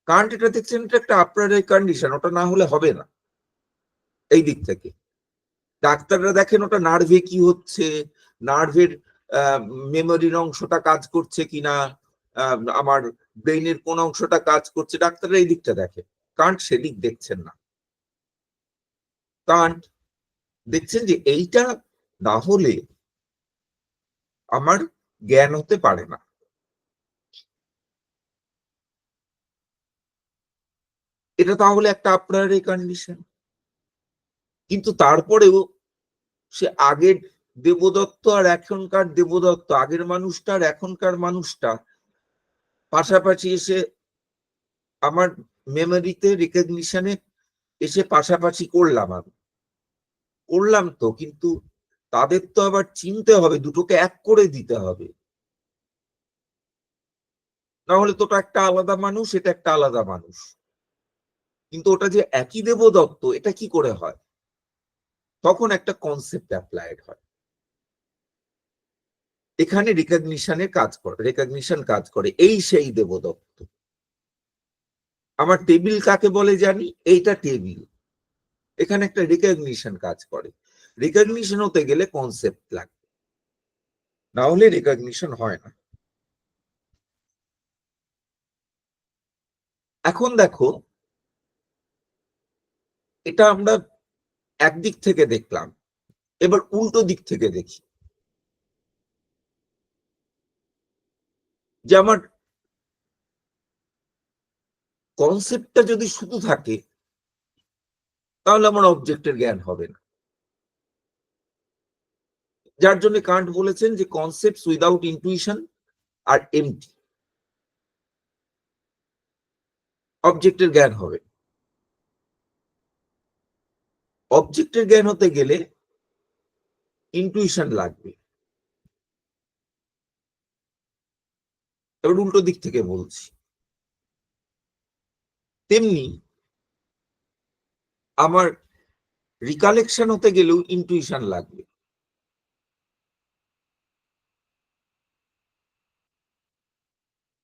কান্ট এটা দেখছেন এটা একটা আপনার কন্ডিশন, ওটা না হলে হবে না। এই দিক থেকে ডাক্তাররা দেখেন ওটা নার্ভে কি হচ্ছে, নার্ভের মেমোরির অংশটা কাজ করছে কিনা, আমার ব্রেইনের কোন অংশটা কাজ করছে, ডাক্তাররা এই দিকটা দেখে। কান্ট সেদিক দেখছেন না। কান্ট দেখছেন যে এইটা না হলে আমার জ্ঞান হতে পারে না। এটা তাহলে একটা আপনার কন্ডিশন। কিন্তু তারপরেও সে আগের দেবদত্ত আর এখনকার দেবদত্ত, আগের মানুষটা আর এখনকার মানুষটা পাশাপাশি এসে আমার মেমোরিতে, রিকগনিশনে এসে পাশাপাশি করলাম, আমি করলাম তো, কিন্তু তাদের তো আবার চিনতে হবে, দুটোকে এক করে দিতে হবে, না হলে তো একটা আলাদা মানুষ, এটা একটা আলাদা মানুষ। কিন্তু ওটা যে একই দেবদত্ত, এটা কি করে হয়? তখন একটা কনসেপ্ট অ্যাপ্লাইড হয়, এখানে রিকগনিশনের কাজ করে, রিকগনিশন কাজ করে, এই সেই দেবদত্ত। আমার টেবিল কাকে বলে জানি, এইটা টেবিল, এখানে একটা রিকগনিশন কাজ করে। রিকগনিশন হতে গেলে কনসেপ্ট লাগবে, না হলে রিকগনিশন হয় না। এখন দেখো, এটা আমরা একদিক থেকে দেখলাম, এবার উল্টো দিক থেকে দেখি। যে আমার কনসেপ্টটা যদি শুধু থাকে, তাহলে আমার অবজেক্টের জ্ঞান হবে না। যার জন্য কান্ট বলেছেন যে কনসেপ্ট উইদাউট ইনটুইশন আর এমটি, অবজেক্টের জ্ঞান হবে। অবজেক্টের জ্ঞান হতে গেলে ইনটুইশন লাগবে। এবার উল্টো দিক থেকে বলছি, তেমনি আমার রিকালেকশন হতে গেলেও ইনটুইশন লাগবে।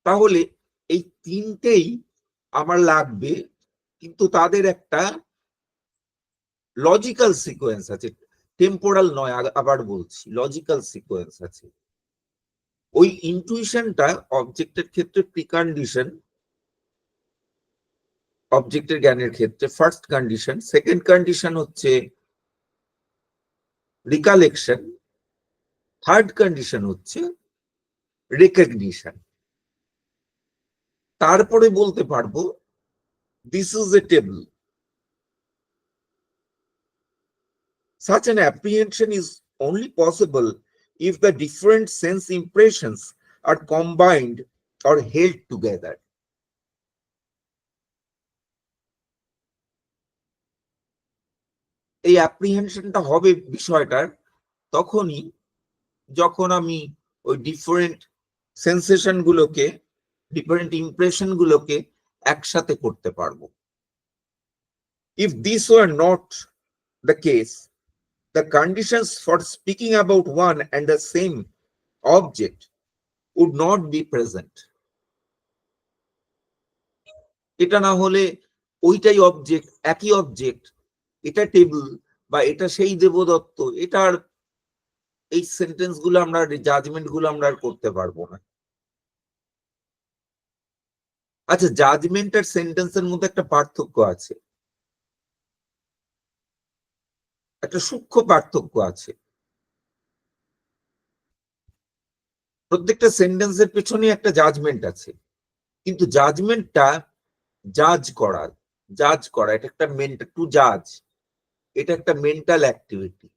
তাহলে এই তিনটেই আমার লাগবে, কিন্তু তাদের একটা লজিক্যাল সিকোয়েন্স আছে, টেম্পোরাল নয়, আবার বলছি লজিক্যাল সিকোয়েন্স আছে। ওই ইনটুইশনটা অবজেক্টের ক্ষেত্রে প্রিকন্ডিশন, অবজেক্টের জ্ঞানের ক্ষেত্রে ফার্স্ট কন্ডিশন, সেকেন্ড কন্ডিশন হচ্ছে রিকালেকশন, থার্ড কন্ডিশন হচ্ছে রিকগনিশন। তারপরে বলতে পারবো this is a table. Such an apprehension is only possible if the different sense impressions are combined or held together. এই অ্যাপ্রিহেনশনটা হবে বিষয়টার তখনই যখন আমি ওই ডিফারেন্ট সেন্সেশন গুলোকে, ডিফারেন্ট ইমপ্রেশন গুলোকে একসাথে করতে পারবো। If this were not the case, the conditions for speaking about one and the same object would not be present. এটা না হলে ওইটাই অবজেক্ট, একই অবজেক্ট, এটা টেবিল বা এটা সেই দেবদত্ত, এটার এই সেন্টেন্স গুলো আমরা, জাজমেন্ট গুলো আমরা আর করতে পারবো না। আচ্ছা, জাজমেন্ট আর সেন্টেন্সের মধ্যে একটা পার্থক্য আছে, একটা সূক্ষ্ম পার্থক্য আছে। প্রত্যেকটা সেন্টেন্সের পেছনে একটা জাজমেন্ট আছে, কিন্তু জাজমেন্টটা জাজ করা, এটা একটা মেন্টাল, টু জাজ, এটা একটা মেন্টাল অ্যাক্টিভিটি।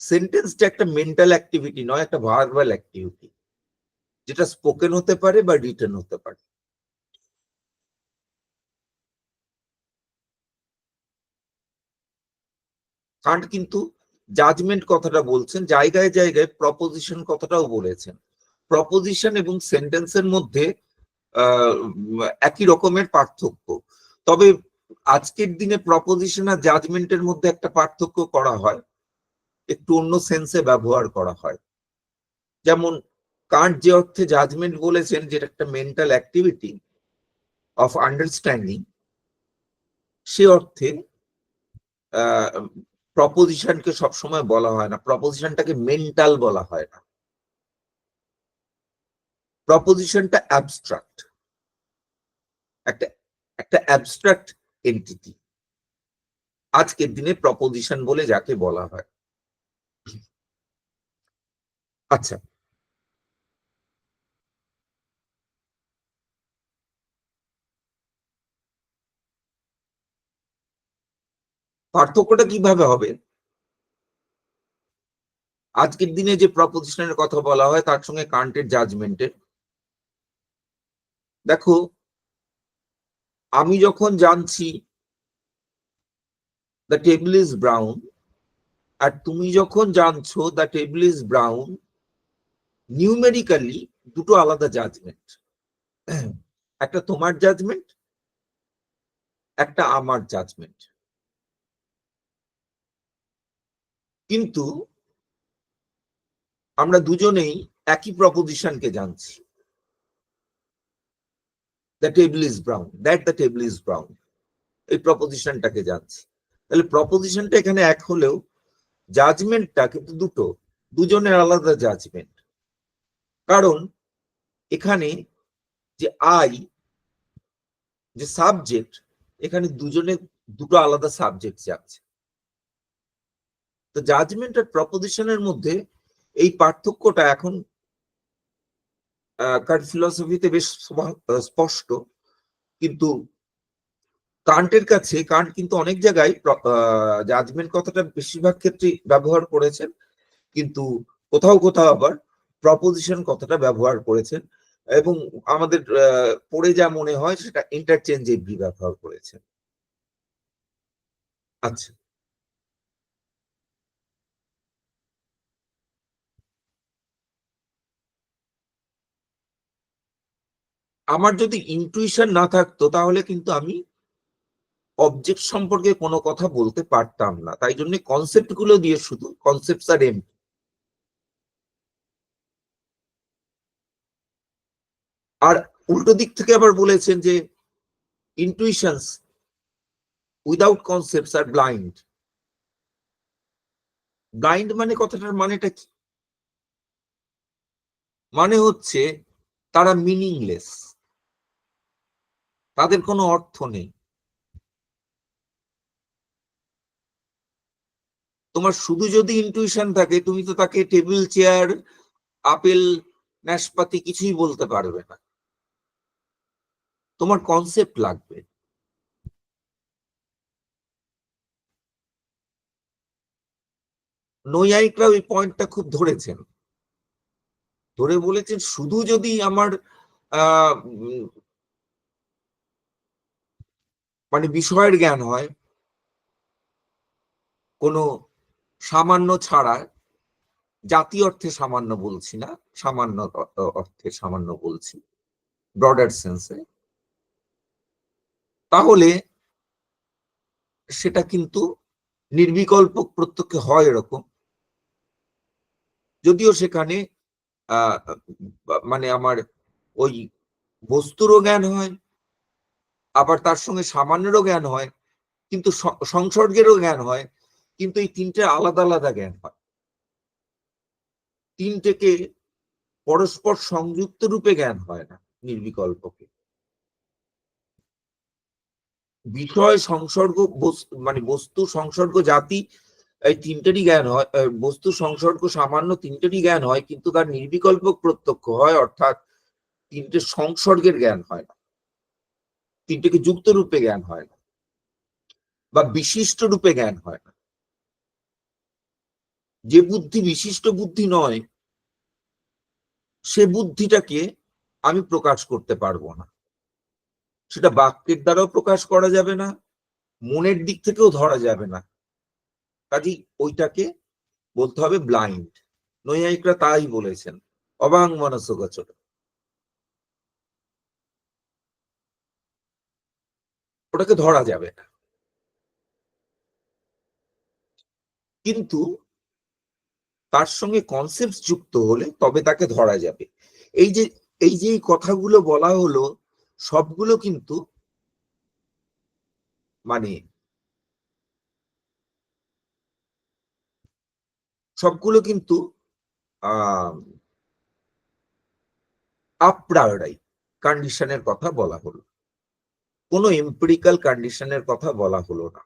সেন্টেন্সটা একটা মেন্টাল অ্যাক্টিভিটি নয়, একটা ভার্বাল অ্যাক্টিভিটি, যেটা স্পোকেন হতে পারে বা রিটেন হতে পারে। কান্ট কিন্তু জাজমেন্ট কথাটা বলছেন, জায়গায় জায়গায় প্রপোজিশন কথাটাও বলেছেন। প্রপোজিশন এবং সেন্টেন্সের মধ্যে একই রকমের পার্থক্য, তবে আজকের দিনে প্রপোজিশন আর জাজমেন্টের মধ্যে একটা পার্থক্য করা হয়, একটু অন্য সেন্সে ব্যবহার করা হয়। যেমন কান্ট যে অর্থে জাজমেন্ট বলেছেন, যেটা একটা মেন্টাল অ্যাক্টিভিটি অফ আন্ডারস্ট্যান্ডিং, সে অর্থে প্রপোজিশনকে সবসময় বলা হয় না, প্রপোজিশনটাকে মেন্টাল বলা হয় না। প্রপোজিশনটা অ্যাবস্ট্রাক্ট, একটা একটা অ্যাবস্ট্রাক্ট এন্টিটি আজকের দিনে প্রপোজিশন বলে যাকে বলা হয়। আচ্ছা, পার্থক্যটা কিভাবে হবে? আজকের দিনে যে প্রপোজিশনের কথা বলা হয় তার সঙ্গে কান্টের জাজমেন্টের, দেখো, আমি যখন জানছি দ্য টেবিল ইজ ব্রাউন, আর তুমি যখন জানছো the table is brown, numerically দুটো আলাদা জাজমেন্ট, একটা তোমার জাজমেন্ট, একটা আমার জাজমেন্ট। কিন্তু আমরা দুজনেই একই প্রপোজিশনকে জানছি, the table is brown, that the table is brown, এই প্রপোজিশনটাকে জানছি। তাহলে প্রপোজিশনটা এখানে এক হলেও জাজমেন্টটা কিন্তু দুটো, দুজনের আলাদা জাজমেন্ট। কারণ এখানে যে আই, যে সাবজেক্ট, এখানে দুজনে দুটো আলাদা সাবজেক্ট যাচ্ছে। তো জাজমেন্ট আর প্রপোজিশনের মধ্যে এই পার্থক্যটা এখন কান্ট ফিলসফিতে বেশ স্পষ্ট, কিন্তু কান্টের কাছে, কান্ট কিন্তু অনেক জায়গায় জাজমেন্ট কথাটা বেশিরভাগ ক্ষেত্রে ব্যবহার করেছেন, কিন্তু কোথাও কোথাও আবার প্রপোজিশন কথাটা ব্যবহার করেছেন, এবং আমাদের পড়ে যা মনে হয় সেটা ইন্টারচেঞ্জেবলি ব্যবহার করেছেন। আচ্ছা, আমার যদি ইনটুইশন না থাকতো তাহলে কিন্তু আমি অবজেক্ট সম্পর্কে কোনো কথা বলতে পারতাম না, তাই জন্য কনসেপ্ট গুলো দিয়ে, শুধু কনসেপ্টস আর এমটি। আর উল্টো দিক থেকে আবার বলেছেন যে ইনটুইশনস উইদাউট কনসেপ্টস আর ব্লাইন্ড। ব্লাইন্ড মানে, কথাটার মানেটা কি? মানে হচ্ছে তারা মিনিংলেস, তাদের কোনো অর্থ নেই। তোমার শুধু যদি ইনটুইশন থাকে, তুমি তো তাকে টেবিল, চেয়ার, আপেল, নাশপাতি কিছুই বলতে পারবে না, তোমার কনসেপ্ট লাগবে। নৈয়ায়িকরা ওই পয়েন্টটা খুব ধরেছেন, ধরে বলেছেন শুধু যদি আমার মানে বিষয়ের জ্ঞান হয়, কোনো সামান্য ছাড়া, জাতি অর্থে সামান্য বলছি না, সামান্য অর্থে সামান্য বলছি, ব্রডার সেন্সে, তাহলে সেটা কিন্তু নির্বিকল্প প্রত্যক্ষ হয় এরকম, যদিও সেখানে মানে আমার ওই বস্তুরও জ্ঞান হয়, আবার তার সঙ্গে সামান্যেরও জ্ঞান হয়, কিন্তু সংসর্গেরও জ্ঞান হয়, কিন্তু এই তিনটে আলাদা আলাদা জ্ঞান হয়। তিনটেকে পরস্পর সংযুক্ত রূপে জ্ঞান হয় না নির্বিকল্পকে। বিষয় সংসর্গ মানে বস্তু সংসর্গ জাতি এই তিনটেরই জ্ঞান হয়, বস্তু সংসর্গ সামান্য তিনটেরই জ্ঞান হয়, কিন্তু তার নির্বিকল্প প্রত্যক্ষ হয়, অর্থাৎ তিনটে সংসর্গের জ্ঞান হয় না, তিনটেকে যুক্ত রূপে জ্ঞান হয় না, বা বিশিষ্ট রূপে জ্ঞান হয় না। যে বুদ্ধি বিশিষ্ট বুদ্ধি নয়, সে বুদ্ধিটাকে আমি প্রকাশ করতে পারবো না, সেটা বাক্যের দ্বারাও প্রকাশ করা যাবে না, মনের দিক থেকেও ধরা যাবে না, কাজেই ওইটাকে বলতে হবে ব্লাইন্ড। নৈয়ায়িকরা তাই বলেছেন, অবাং মনসগোচর, ওটাকে ধরা যাবে না। কিন্তু তার সঙ্গে কনসেপ্ট যুক্ত হলে তবে তাকে ধরা যাবে। এই যে এই কথাগুলো বলা হলো, সবগুলো কিন্তু মানে সবগুলো কিন্তু আপ্রায়োরাই কন্ডিশনের কথা বলা হলো, কোনো এম্পিরিক্যাল কন্ডিশনের কথা বলা হলো না।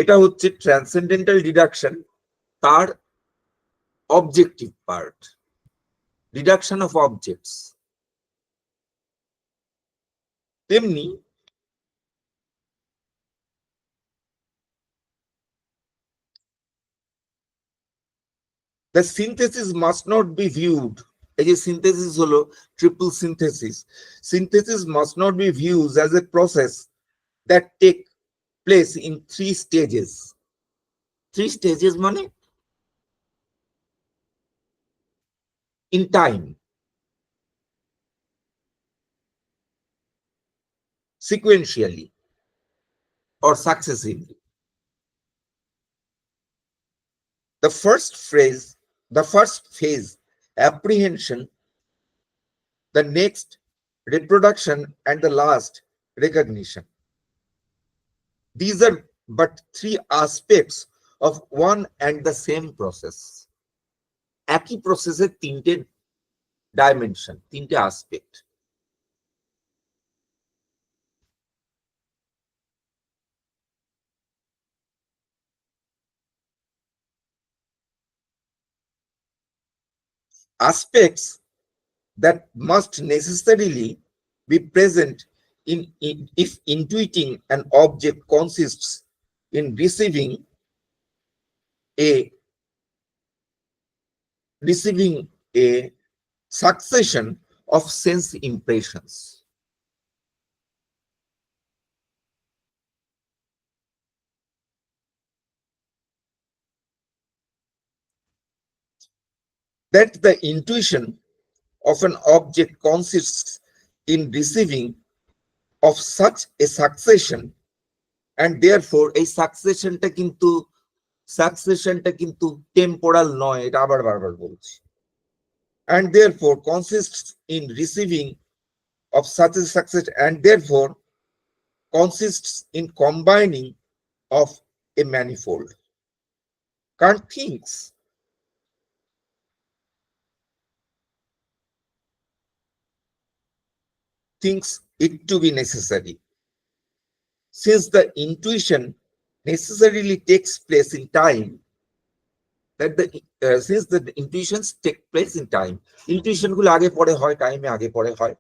এটা হচ্ছে ট্রান্সেন্ডেন্টাল ডিডাকশন, তার objective part, deduction of objects. তেমনি the synthesis must not be viewed, এই যে সিনথেসিস হলো triple synthesis, synthesis must not be viewed as a process that take place in 3 stages. 3 stages মানে in time, sequentially or successively. The first phase, apprehension, the next, reproduction, and the last, recognition. These are but 3 aspects of one and the same process. একই প্রসেসের তিনটে dimension, তিনটে aspect. Aspects that must necessarily be present if intuiting an object consists in receiving a succession of sense impressions. That the intuition of an object consists in receiving of such a succession, and therefore a সাকসেশনটা কিন্তু temporal নয়, এটা আবার বারবার বলছি, and therefore consists in receiving of such a success, and therefore consists in combining of a manifold. Kant thinks it to be necessary, since the intuition necessarily takes place in time, that since the intuitions take place in time, intuition গুলো আগে পরে হয়, টাইমে আগে পরে হয়,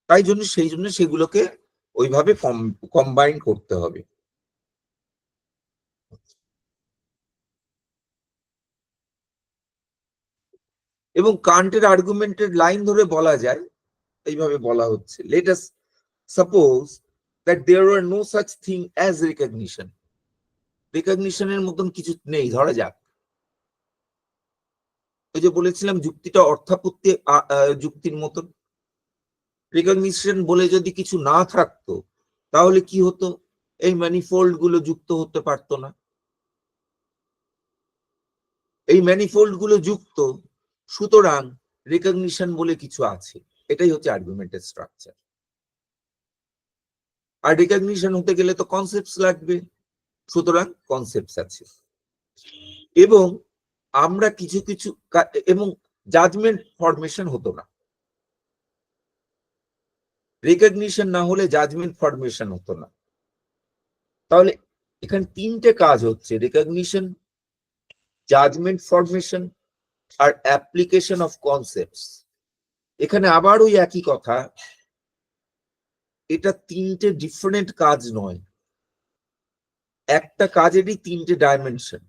তাই জন্য সেই জন্য সেগুলোকে ওইভাবে কম্বাইন করতে হবে। এবং কান্টের আর্গুমেন্টের লাইন ধরে বলা যায়, এইভাবে বলা হচ্ছে, let us suppose that there are no such thing as recognition, রিকগনিশনের মতন কিছু নেই, ধরা যাক। ওই যে বলেছিলাম যুক্তিটা অর্থাপত্তি যুক্তির মতন। রিকগনিশন বলে যদি কিছু না থাকতো তাহলে কি হতো, এই ম্যানিফোল্ড গুলো যুক্ত হতে পারতো না। এই ম্যানিফোল্ড গুলো যুক্ত, সুতরাং রিকগনিশন বলে কিছু আছে। এটাই হচ্ছে আর্গুমেন্টের স্ট্রাকচার। আর রিকগনিশন হতে গেলে তো কনসেপ্টস লাগবে, সুতরাং কনসেপ্টস আছে। এবং আমরা কিছু কিছু এবং জাজমেন্ট ফরমেশন হতো না। রিকগনিশন না হলে জাজমেন্ট ফরমেশন হতো না। তাহলে এখানে তিনটে কাজ হচ্ছে, রিকগনিশন, জাজমেন্ট ফরমেশন আর অ্যাপ্লিকেশন অফ কনসেপ্টস। এখানে আবার ওই একই কথা, এটা তিনটে ডিফারেন্ট কাজ নয়, একটা কাজেরই তিনটে ডাইমেনশন,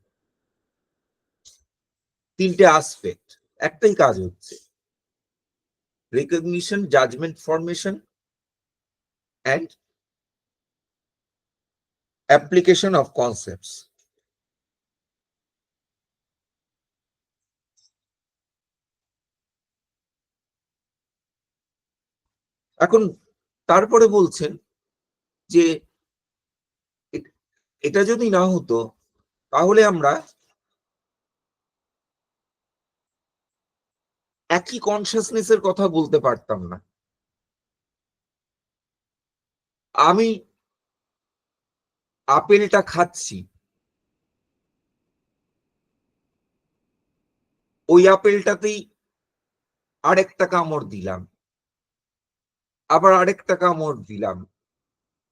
তিনটে আসপেক্ট। একটাই কাজ হচ্ছে recognition, judgment formation and application of concepts. এখন তারপরে বলছেন যে এটা যদি না হতো তাহলে আমরা একই কনসিয়াসনেসের কথা বলতে পারতাম না। আমি আপেলটা খাচ্ছি, ওই আপেলটাতেই আরেকটা কামড় দিলাম, আবার আরেকটা কামড় দিলাম,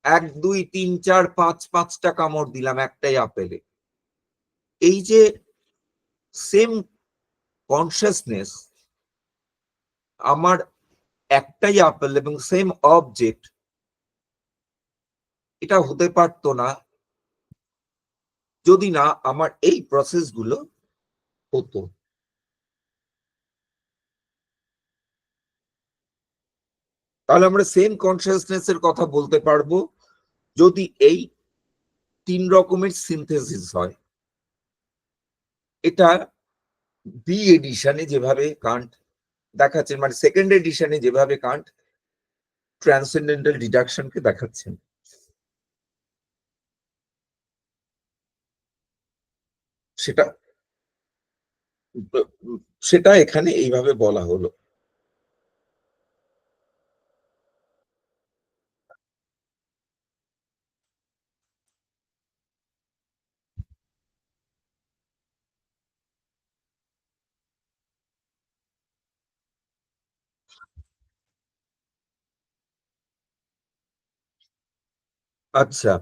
1 2 3 4 5 5টা কামড় দিলাম একটাই আপেলে। এই যে সেম কনসিয়াসনেস, আমার একটাই আপেল এবং সেম অবজেক্ট, এটা হতে পারতো না যদি না আমার এই প্রসেসগুলো হতো। তাহলে আমরা সেম কনসিয়াসনেস এর কথা বলতে পারবো যদি এই 3 রকমের সিনথেসিস হয়। এটা বি এডিশনে যেভাবে কান্ট দেখাচ্ছেন, মানে সেকেন্ড এডিশনে যেভাবে কান্ট ট্রান্সেন্ডেন্টাল ডিডাকশনকে দেখাচ্ছেন, সেটা সেটা এখানে এইভাবে বলা হলো। আচ্ছা,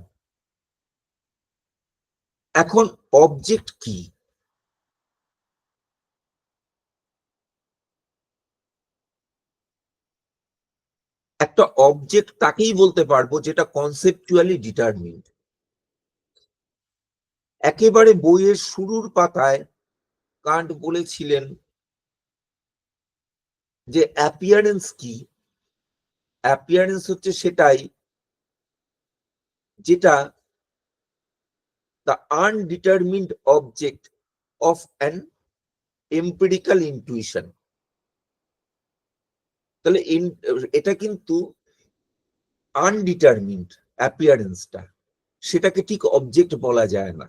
এখন অবজেক্ট কি? একটা অবজেক্ট তাকেই বলতে পারবো যেটা কনসেপচুয়ালি ডিটারমিন্ড। একেবারে বইয়ের শুরুর পাতায় কান্ট বলেছিলেন যে অ্যাপিয়ারেন্স কি? অ্যাপিয়ারেন্স হচ্ছে সেটাই যেটা the undetermined object of an empirical intuition. তাহলে এটা কিন্তু আনডিটারমিন্ড অ্যাপিয়ারেন্সটা, সেটাকে ঠিক অবজেক্ট বলা যায় না।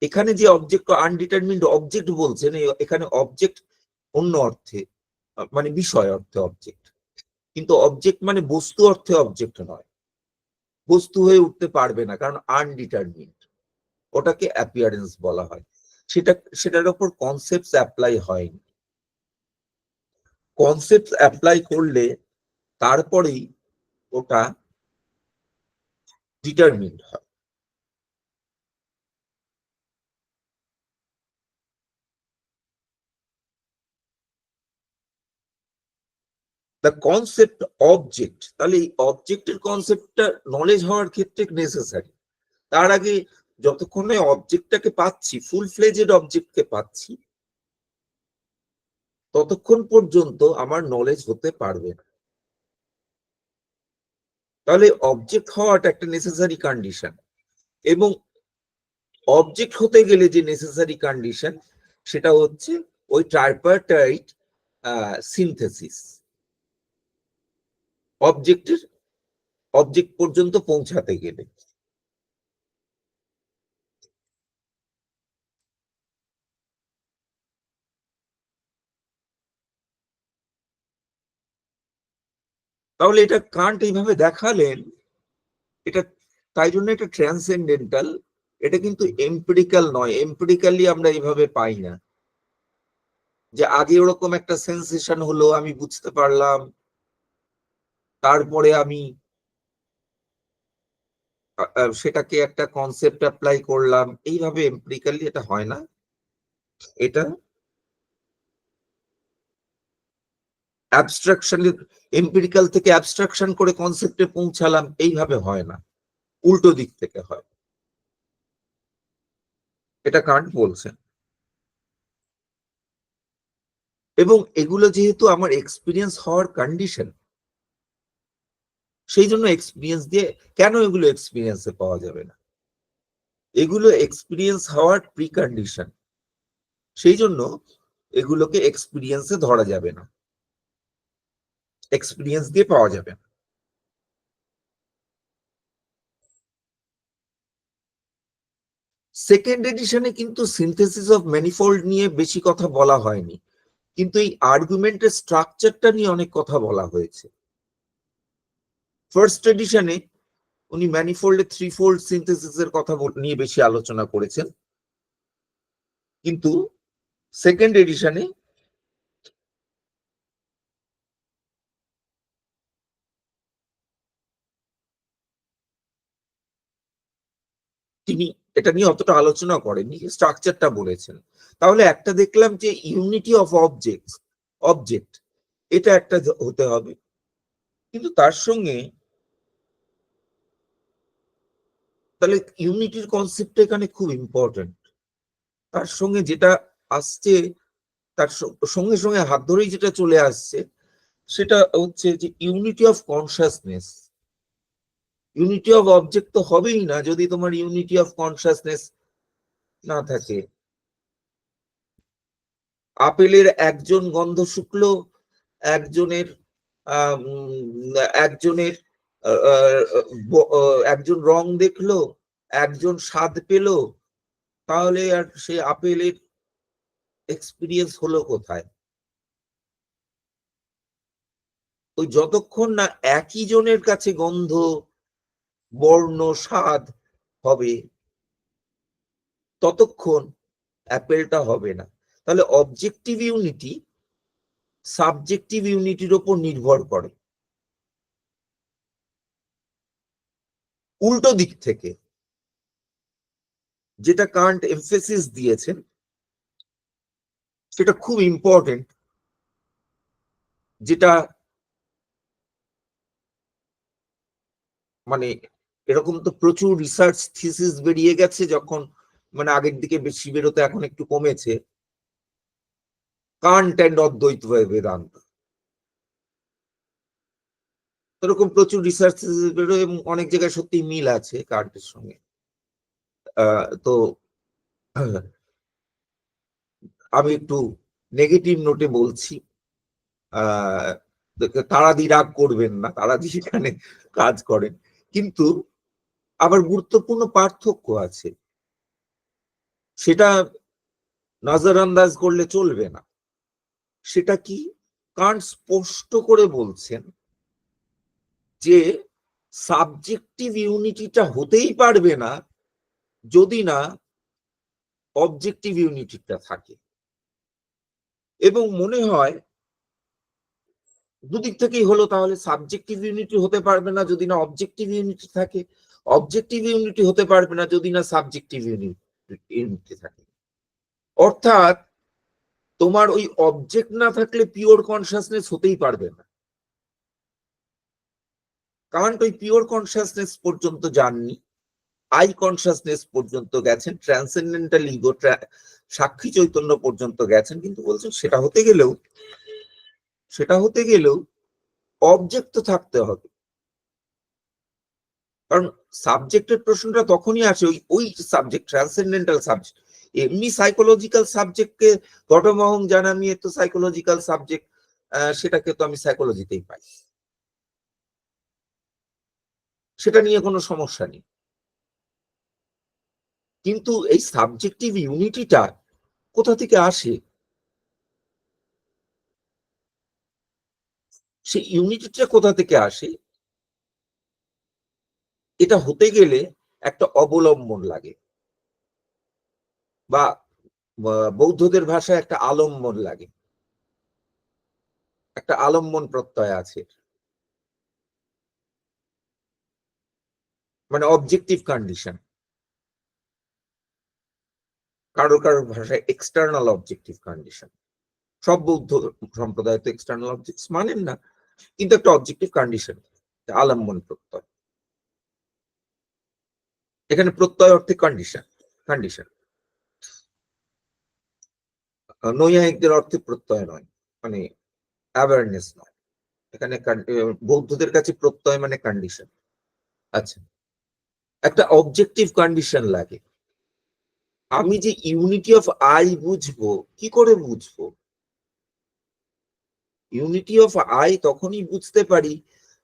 এখানে যে অবজেক্ট আনডিটারমিন্ড অবজেক্ট বলছেন, এখানে অবজেক্ট অন্য অর্থে, মানে বিষয় অর্থে অবজেক্ট, কিন্তু অবজেক্ট মানে বস্তু অর্থে অবজেক্ট নয়, বস্তু হয়ে উঠতে পারবে না কারণ আনডিটারমিন্ড, ওটাকে অ্যাপিয়ারেন্স বলা হয়। সেটার উপর কনসেপ্টস অ্যাপ্লাই হয়নি। কনসেপ্ট অ্যাপ্লাই করলে তারপরেই ওটা ডিটারমিন্ড হয়। দ্য কনসেপ্ট অবজেক্ট, তাহলে এই অবজেক্টের কনসেপ্টটা নলেজ হওয়ার ক্ষেত্রে নেসেসারি। তার আগে যতক্ষণে অবজেক্টটাকে পাচ্ছি, ফুল ফ্লেজেড অবজেক্টকে পাচ্ছি, ততক্ষণ পর্যন্ত আমার নলেজ হতে পারবে না। তাহলে অবজেক্ট হওয়াটা একটা নেসেসারি কন্ডিশন, এবং অবজেক্ট হতে গেলে যে নেসেসারি কন্ডিশন সেটা হচ্ছে ওই ট্রাইপার্টাইট সিনথেসিস, অবজেক্ট পর্যন্ত পৌঁছাতে গেলে। তাহলে এটা কান্ট এইভাবে দেখালেন, এটা তাই জন্য এটা ট্রান্সেন্ডেন্টাল, এটা কিন্তু এম্পিরিক্যাল নয়। এম্পিরিক্যালি আমরা এইভাবে পাই না যে আগে ওরকম একটা সেন্সেশন হলো, আমি বুঝতে পারলাম, তারপরে আমি সেটাকে একটা কনসেপ্ট অ্যাপ্লাই করলাম। এইভাবে এম্পিরিক্যালি এটা হয় না। এটা অ্যাবস্ট্রাকশন, এম্পিরিক্যাল থেকে অ্যাবস্ট্রাকশন করে কনসেপ্টে পৌঁছালাম, এইভাবে হয় না, উল্টো দিক থেকে হয়। এটা কান্ট বলছেন। এবং এগুলো যেহেতু আমার এক্সপিরিয়েন্স হওয়ার কন্ডিশন, সেই জন্য এক্সপিরিয়েন্স দিয়ে, কেন এগুলো এক্সপিরিয়েন্সে পাওয়া যাবে না? এগুলো এক্সপিরিয়েন্স হওয়ার প্রিকন্ডিশন, সেই জন্য এগুলোকে এক্সপিরিয়েন্সে ধরা যাবে না, এক্সপিরিয়েন্স দিয়ে পাওয়া যাবে না। সেকেন্ড এডিশনে কিন্তু সিনথেসিস অফ ম্যানিফোল্ড নিয়ে বেশি কথা বলা হয়নি, কিন্তু এই আর্গুমেন্টের স্ট্রাকচারটা নিয়ে অনেক কথা বলা হয়েছে। ফার্স্ট এডিশনে উনি ম্যানিফোল্ডের থ্রি ফোল্ড সিনথেসিসের কথা নিয়ে বেশি আলোচনা করেছেন, কিন্তু সেকেন্ড এডিশনে তিনি এটা নিয়ে অতটা আলোচনা করেননি, স্ট্রাকচারটা বলেছেন। তাহলে একটা দেখলাম যে ইউনিটি অফ অবজেক্ট এটা একটা হতে হবে, কিন্তু তার সঙ্গে তাহলে ইউনিটির কনসেপ্টটা এখানে খুব ইম্পর্টেন্ট। তার সঙ্গে যেটা আসছে, তার সঙ্গে সঙ্গে হাত ধরেই যেটা চলে আসছে, সেটা হচ্ছে যে unity of consciousness. Unity of object তো হবেই না যদি তোমার ইউনিটি অফ কনসাসনেস না থাকে। আপেলের একজন গন্ধ শুকলো, একজনের একজনের একজন রং দেখলো, একজন স্বাদ পেল, তাহলে আর সে আপেলের এক্সপিরিয়েন্স হলো কোথায়? ওই যতক্ষণ না একই জনের কাছে গন্ধ, বর্ণ, স্বাদ হবে, ততক্ষণ অ্যাপেলটা হবে না। তাহলে অবজেক্টিভ ইউনিটি সাবজেক্টিভ ইউনিটির উপর নির্ভর করে। উল্টো দিক থেকে যেটা কান্ট এমফেসিস দিয়েছেন, সেটা খুব ইম্পর্টেন্ট, যেটা মানে এরকম তো প্রচুর রিসার্চ থিসিস বেরিয়ে গেছে, যখন মানে আগের দিকে বেশি বেরোতে, এখন একটু কমেছে, কান্ট অ্যান্ড অদ্বৈত বেদান্ত, এরকম প্রচুর রিসার্চ বেরোয় এবং অনেক জায়গায় সত্যি মিল আছে কান্টের সঙ্গে। তো আমি একটু নেগেটিভ নোটে বলছি, তারাদি রাগ করবেন না, তারাদি এখানে কাজ করেন, কিন্তু আবার গুরুত্বপূর্ণ পার্থক্য আছে, সেটা নজরআন্দাজ করলে চলবে না। সেটা কি? কান্ট স্পষ্ট করে বলছেন যে সাবজেক্টিভ ইউনিটিটা হতেই পারবে না যদি না অবজেক্টিভ ইউনিটিটা থাকে। এবং মনে হয় দুদিক থেকেই হলো, তাহলে সাবজেক্টিভ ইউনিটি হতে পারবে না যদি না অবজেক্টিভ ইউনিটি থাকে, অবজেক্টিভ ইউনিটি হতে পারবে না যদি না সাবজেক্টিভ ইউনিটি থাকে। অর্থাৎ তোমার ওই অবজেক্ট না থাকলে পিওর কনসাসনেস হতেই পারবে না। কারণ ওই পিওর কনসাসনেস পর্যন্ত যাননি, আই কনসাসনেস পর্যন্ত গেছেন, ট্রান্সেন্ডেন্টাল ইগো, সাক্ষী চৈতন্য পর্যন্ত গেছেন, কিন্তু বলছেন সেটা হতে গেলেও অবজেক্ট তো থাকতে হবে। কারণ সাবজেক্টের প্রশ্নটা তখনই আসে ওই সাবজেক্ট, ট্রান্সেন্ডেন্টাল সাবজেক্ট, এমনি সাইকোলজিক্যাল সাবজেক্টকে ঘটমহং জানামি তো সাইকোলজিক্যাল সাবজেক্ট, সেটাকে তো আমি সাইকোলজিতেই পাই, সেটা নিয়ে কোনো সমস্যা নেই। কিন্তু এই সাবজেক্টিভ ইউনিটিটা কোথা থেকে আসে? সেই ইউনিটিটা কোথা থেকে আসে? এটা হতে গেলে একটা অবলম্বন লাগে, বা বৌদ্ধদের ভাষায় একটা আলম্বন লাগে, একটা আলম্বন প্রত্যয় আছে, মানে অবজেক্টিভ কন্ডিশন। কারো কারো ভাষায় এক্সটার্নাল অবজেক্টিভ কন্ডিশন। সব বৌদ্ধ সম্প্রদায় তো এক্সটার্নাল অবজেক্ট মানেন না, কিন্তু একটা অবজেক্টিভ কন্ডিশন, আলম্বন প্রত্যয়। এখানে প্রত্যয় অর্থে কন্ডিশন, কন্ডিশন। নৈয়ায়িকদের অর্থে প্রত্যয় নয়, মানে অ্যাওয়ারনেস নয়। এখানে বৌদ্ধদের কাছে প্রত্যয় মানে কন্ডিশন। আচ্ছা, একটা অবজেক্টিভ কন্ডিশন লাগে। আমি যে ইউনিটি অফ আই বুঝবো, কি করে বুঝবো? ইউনিটি অফ আই তখনই বুঝতে পারি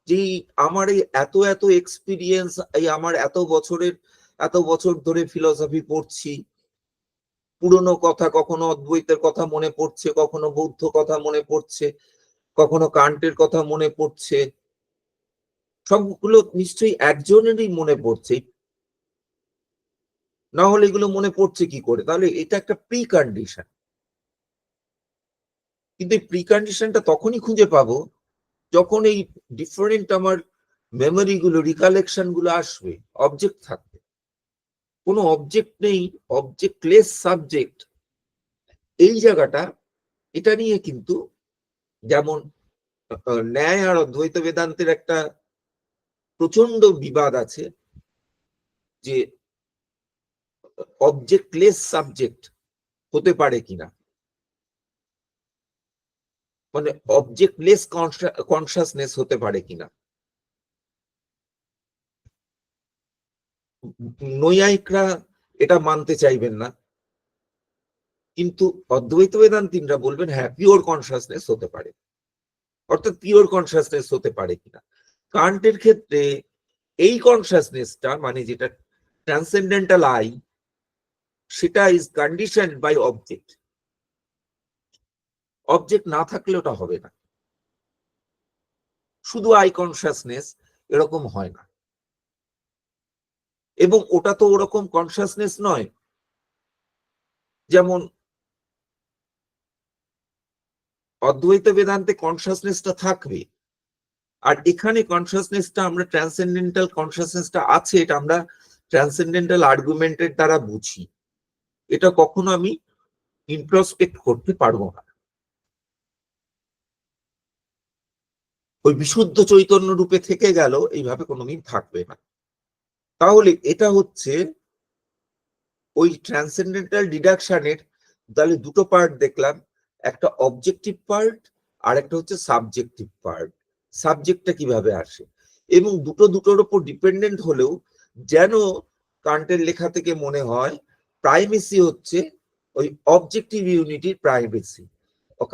যে আমার এই এত এত এক্সপিরিয়েন্স, এই আমার এত বছর ধরে ফিলসফি পড়ছি, পুরনো কথা, কখনো অদ্বৈতের কথা মনে পড়ছে, কখনো বৌদ্ধ কথা মনে পড়ছে, কখনো কান্টের কথা মনে পড়ছে, সবগুলো নিশ্চয়ই একজনেরই মনে পড়ছে, না হলে এগুলো মনে পড়ছে কি করে? তাহলে এটা একটা প্রি কন্ডিশন। কিন্তু এই প্রি কন্ডিশনটা তখনই খুঁজে পাবো যখন এই ডিফারেন্ট আমার মেমোরি গুলো, রিকালেকশন গুলো আসবে, অবজেক্ট থাকবে। কোনো অবজেক্ট নেই, অবজেক্টলেস সাবজেক্ট, এই জায়গাটা, এটা নিয়ে কিন্তু যেমন ন্যায় আর অদ্বৈত বেদান্তের একটা প্রচন্ড বিবাদ আছে যে অবজেক্টলেস সাবজেক্ট হতে পারে কিনা, মানে অবজেক্টলেস কনসাসনেস হতে পারে কিনা। নৈয়ায়িকরা এটা মানতে চাইবেন না, কিন্তু অদ্বৈত বেদান্তিনরা বলবেন হ্যাঁ, পিওর কনসাসনেস হতে পারে। অর্থাৎ পিওর কনসাসনেস হতে পারে কিনা। কান্টের ক্ষেত্রে এই কনসাসনেসটা, মানে যেটা ট্রান্সেন্ডেন্টাল আই, সেটা is condition by object. Object না থাকলে ওটা হবে না। শুধু আই কনসাসনেস এরকম হয় না, এবং ওটা তো ওরকম কনসাসনেস নয় যেমন অদ্বৈত বেদান্তে কনসাসনেসটা থাকবে, আর এখানে কনসাসনেসটা আমরা ট্রান্সেন্ডেন্টাল কনসাসনেসটা আছে, এটা আমরা ট্রান্সেন্ডেন্টাল আর্গুমেন্টের দ্বারা বুঝি। এটা কখনো আমি ইন্ট্রোস্পেক্ট করতে পারবো না, ওই বিশুদ্ধ চৈতন্য রূপে থেকে গেল, এইভাবে কোনোদিন থাকবে না। তাহলে এটা হচ্ছে ওই ট্রান্সেন্ডেন্টাল ডিডাকশনের তাহলে দুটো পার্ট দেখলাম, একটা অবজেক্টিভ পার্ট আর একটা হচ্ছে সাবজেক্টিভ পার্ট। সাবজেক্টটা কিভাবে আসে, এবং দুটোর উপর ডিপেন্ডেন্ট হলেও যেন কান্টের লেখা থেকে মনে হয় প্রাইমেসি হচ্ছে ওই অবজেক্টিভ ইউনিটির প্রাইমেসি।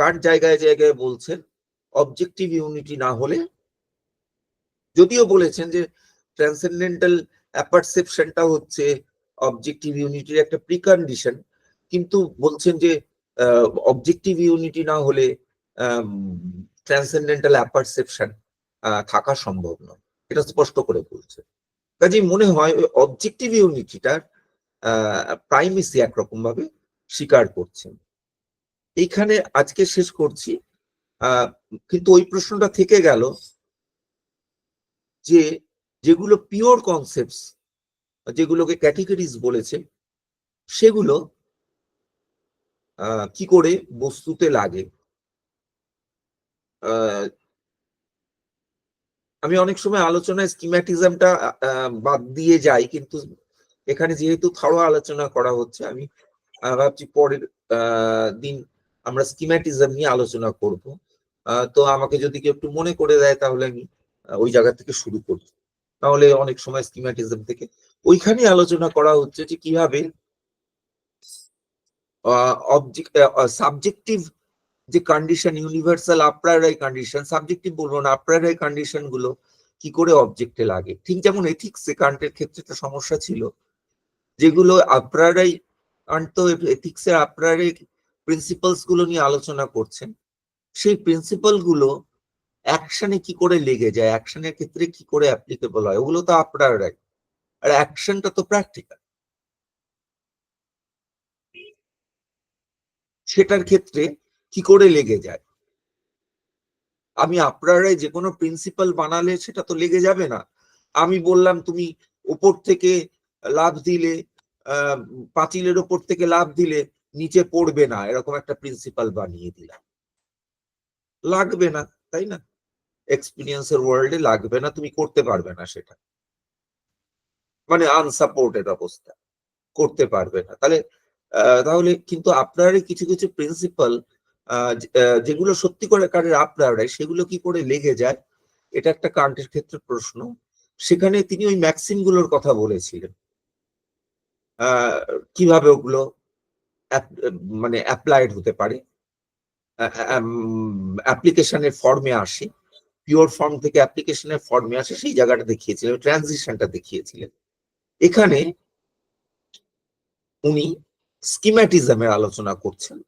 কান্ট জায়গায় জায়গায় বলছেন অবজেক্টিভ ইউনিটি না হলে, যদিও বলেছেন যে ট্রান্সেন্ডেন্টাল অ্যাপারসেপশনটা হচ্ছে অবজেক্টিভ ইউনিটির একটা প্রিকন্ডিশন, কিন্তু বলছেন যে অবজেক্টিভ ইউনিটি না হলে ট্রান্সেন্ডেন্টাল অ্যাপারসেপশন থাকা সম্ভব নয়, এটা স্পষ্ট করে বলছে। কাজেই মনে হয় ওই অবজেক্টিভ ইউনিটিটার প্রাইমেসি একরকম ভাবে স্বীকার করছেন। এইখানে আজকে শেষ করছি, কিন্তু ওই প্রশ্নটা থেকে গেল যে যেগুলো পিওর কনসেপ্টস, যেগুলোকে ক্যাটেগরিজ বলেছে, সেগুলো কি করে বস্তুতে লাগে। আমি অনেক সময় আলোচনায় স্কিম্যাটিজমটা বাদ দিয়ে যাই, কিন্তু এখানে যেহেতু থারো আলোচনা করা হচ্ছে, আমি ভাবছি পরের দিন আমরা স্কিম্যাটিজম নিয়ে আলোচনা করব। তো আমাকে যদি কেউ একটু মনে করে দেয় তাহলে আমি ওই জায়গা থেকে শুরু করি। তাহলে অনেক সময় স্কিম্যাটিজম থেকে ওইখানে আলোচনা করা হচ্ছে যে কিভাবে সাবজেক্টিভ যে কন্ডিশন, ইউনিভার্সাল আপ্রায়োরাই কন্ডিশন, সাবজেক্টিভ বলবো না, আপ্রায়োরাই কন্ডিশন গুলো কি করে অবজেক্টে লাগে। ঠিক যেমন এথিক্সে কান্টের ক্ষেত্রে একটা সমস্যা ছিল, যেগুলো আপ্রায়োরাই, কান্ট তো এথিক্সের আপ্রায়োরাই প্রিন্সিপালস গুলো নিয়ে আলোচনা করছেন, সেই প্রিন্সিপাল গুলো অ্যাকশনে কি করে লেগে যায়, অ্যাকশনের ক্ষেত্রে কি করে অ্যাপ্লিকেবল হয়, ওগুলো তো আপ্রায়োরাই, আর অ্যাকশনটা তো প্র্যাকটিক্যাল। সেটার ক্ষেত্রে কি করে লেগে যায়, আমি আপনারাই যে কোনো প্রিন্সিপাল বানালে সেটা তো লেগে যাবে না। আমি বললাম তুমি উপর থেকে লাফ দিলে, পাঁচিলের উপর থেকে লাফ দিলে নিচে পড়বে না, এরকম একটা প্রিন্সিপাল বানিয়ে দিলাম, লাগবে না, তাই না? এক্সপিরিয়েন্সের ওয়ার্ল্ডে লাগবে না, তুমি করতে পারবে না সেটা, মানে আনসাপোর্টেড অবস্থা, করতে পারবে না। তাহলে কিন্তু আপনারই কিছু কিছু প্রিন্সিপাল যেগুলো সত্যি করে কারের আপনারাই, সেগুলো কি করে লেগে যায়, এটা একটা কান্টের ক্ষেত্রে প্রশ্ন। সেখানে তিনি ওই ম্যাক্সিম গুলোর কথা বলেছিলেন, কিভাবে ওগুলো মানে অ্যাপ্লাইড হতে পারে, অ্যাপ্লিকেশনের ফর্মে আসে, পিওর ফর্ম থেকে অ্যাপ্লিকেশনের ফর্মে আসে, সেই জায়গাটা দেখিয়েছিলেন, ট্রানজিশনটা দেখিয়েছিলেন। এখানে উনি স্কিম্যাটিজমের আলোচনা করছেন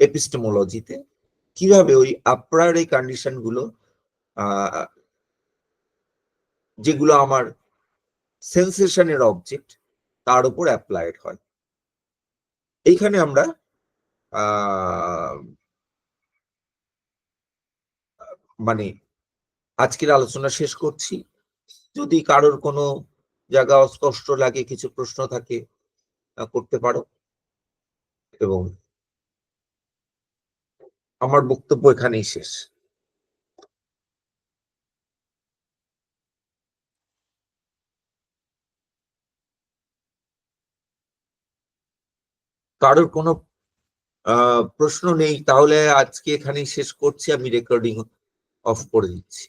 এপিস্টেমোলজিতে, কিভাবে ওই আপ্রায়োরি কন্ডিশন গুলো যেগুলো আমার সেন্সেশনের অবজেক্ট তার উপর অ্যাপ্লাইড হয়। এইখানে আমরা মানে আজকের আলোচনা শেষ করছি। যদি কারোর কোনো জায়গা অস্পষ্ট লাগে, কিছু প্রশ্ন থাকে, করতে পারো, এবং আমার বক্তব্য এখানেই শেষ। কারোর কোনো প্রশ্ন নেই, তাহলে আজকে এখানেই শেষ করছি, আমি রেকর্ডিং অফ করে দিচ্ছি।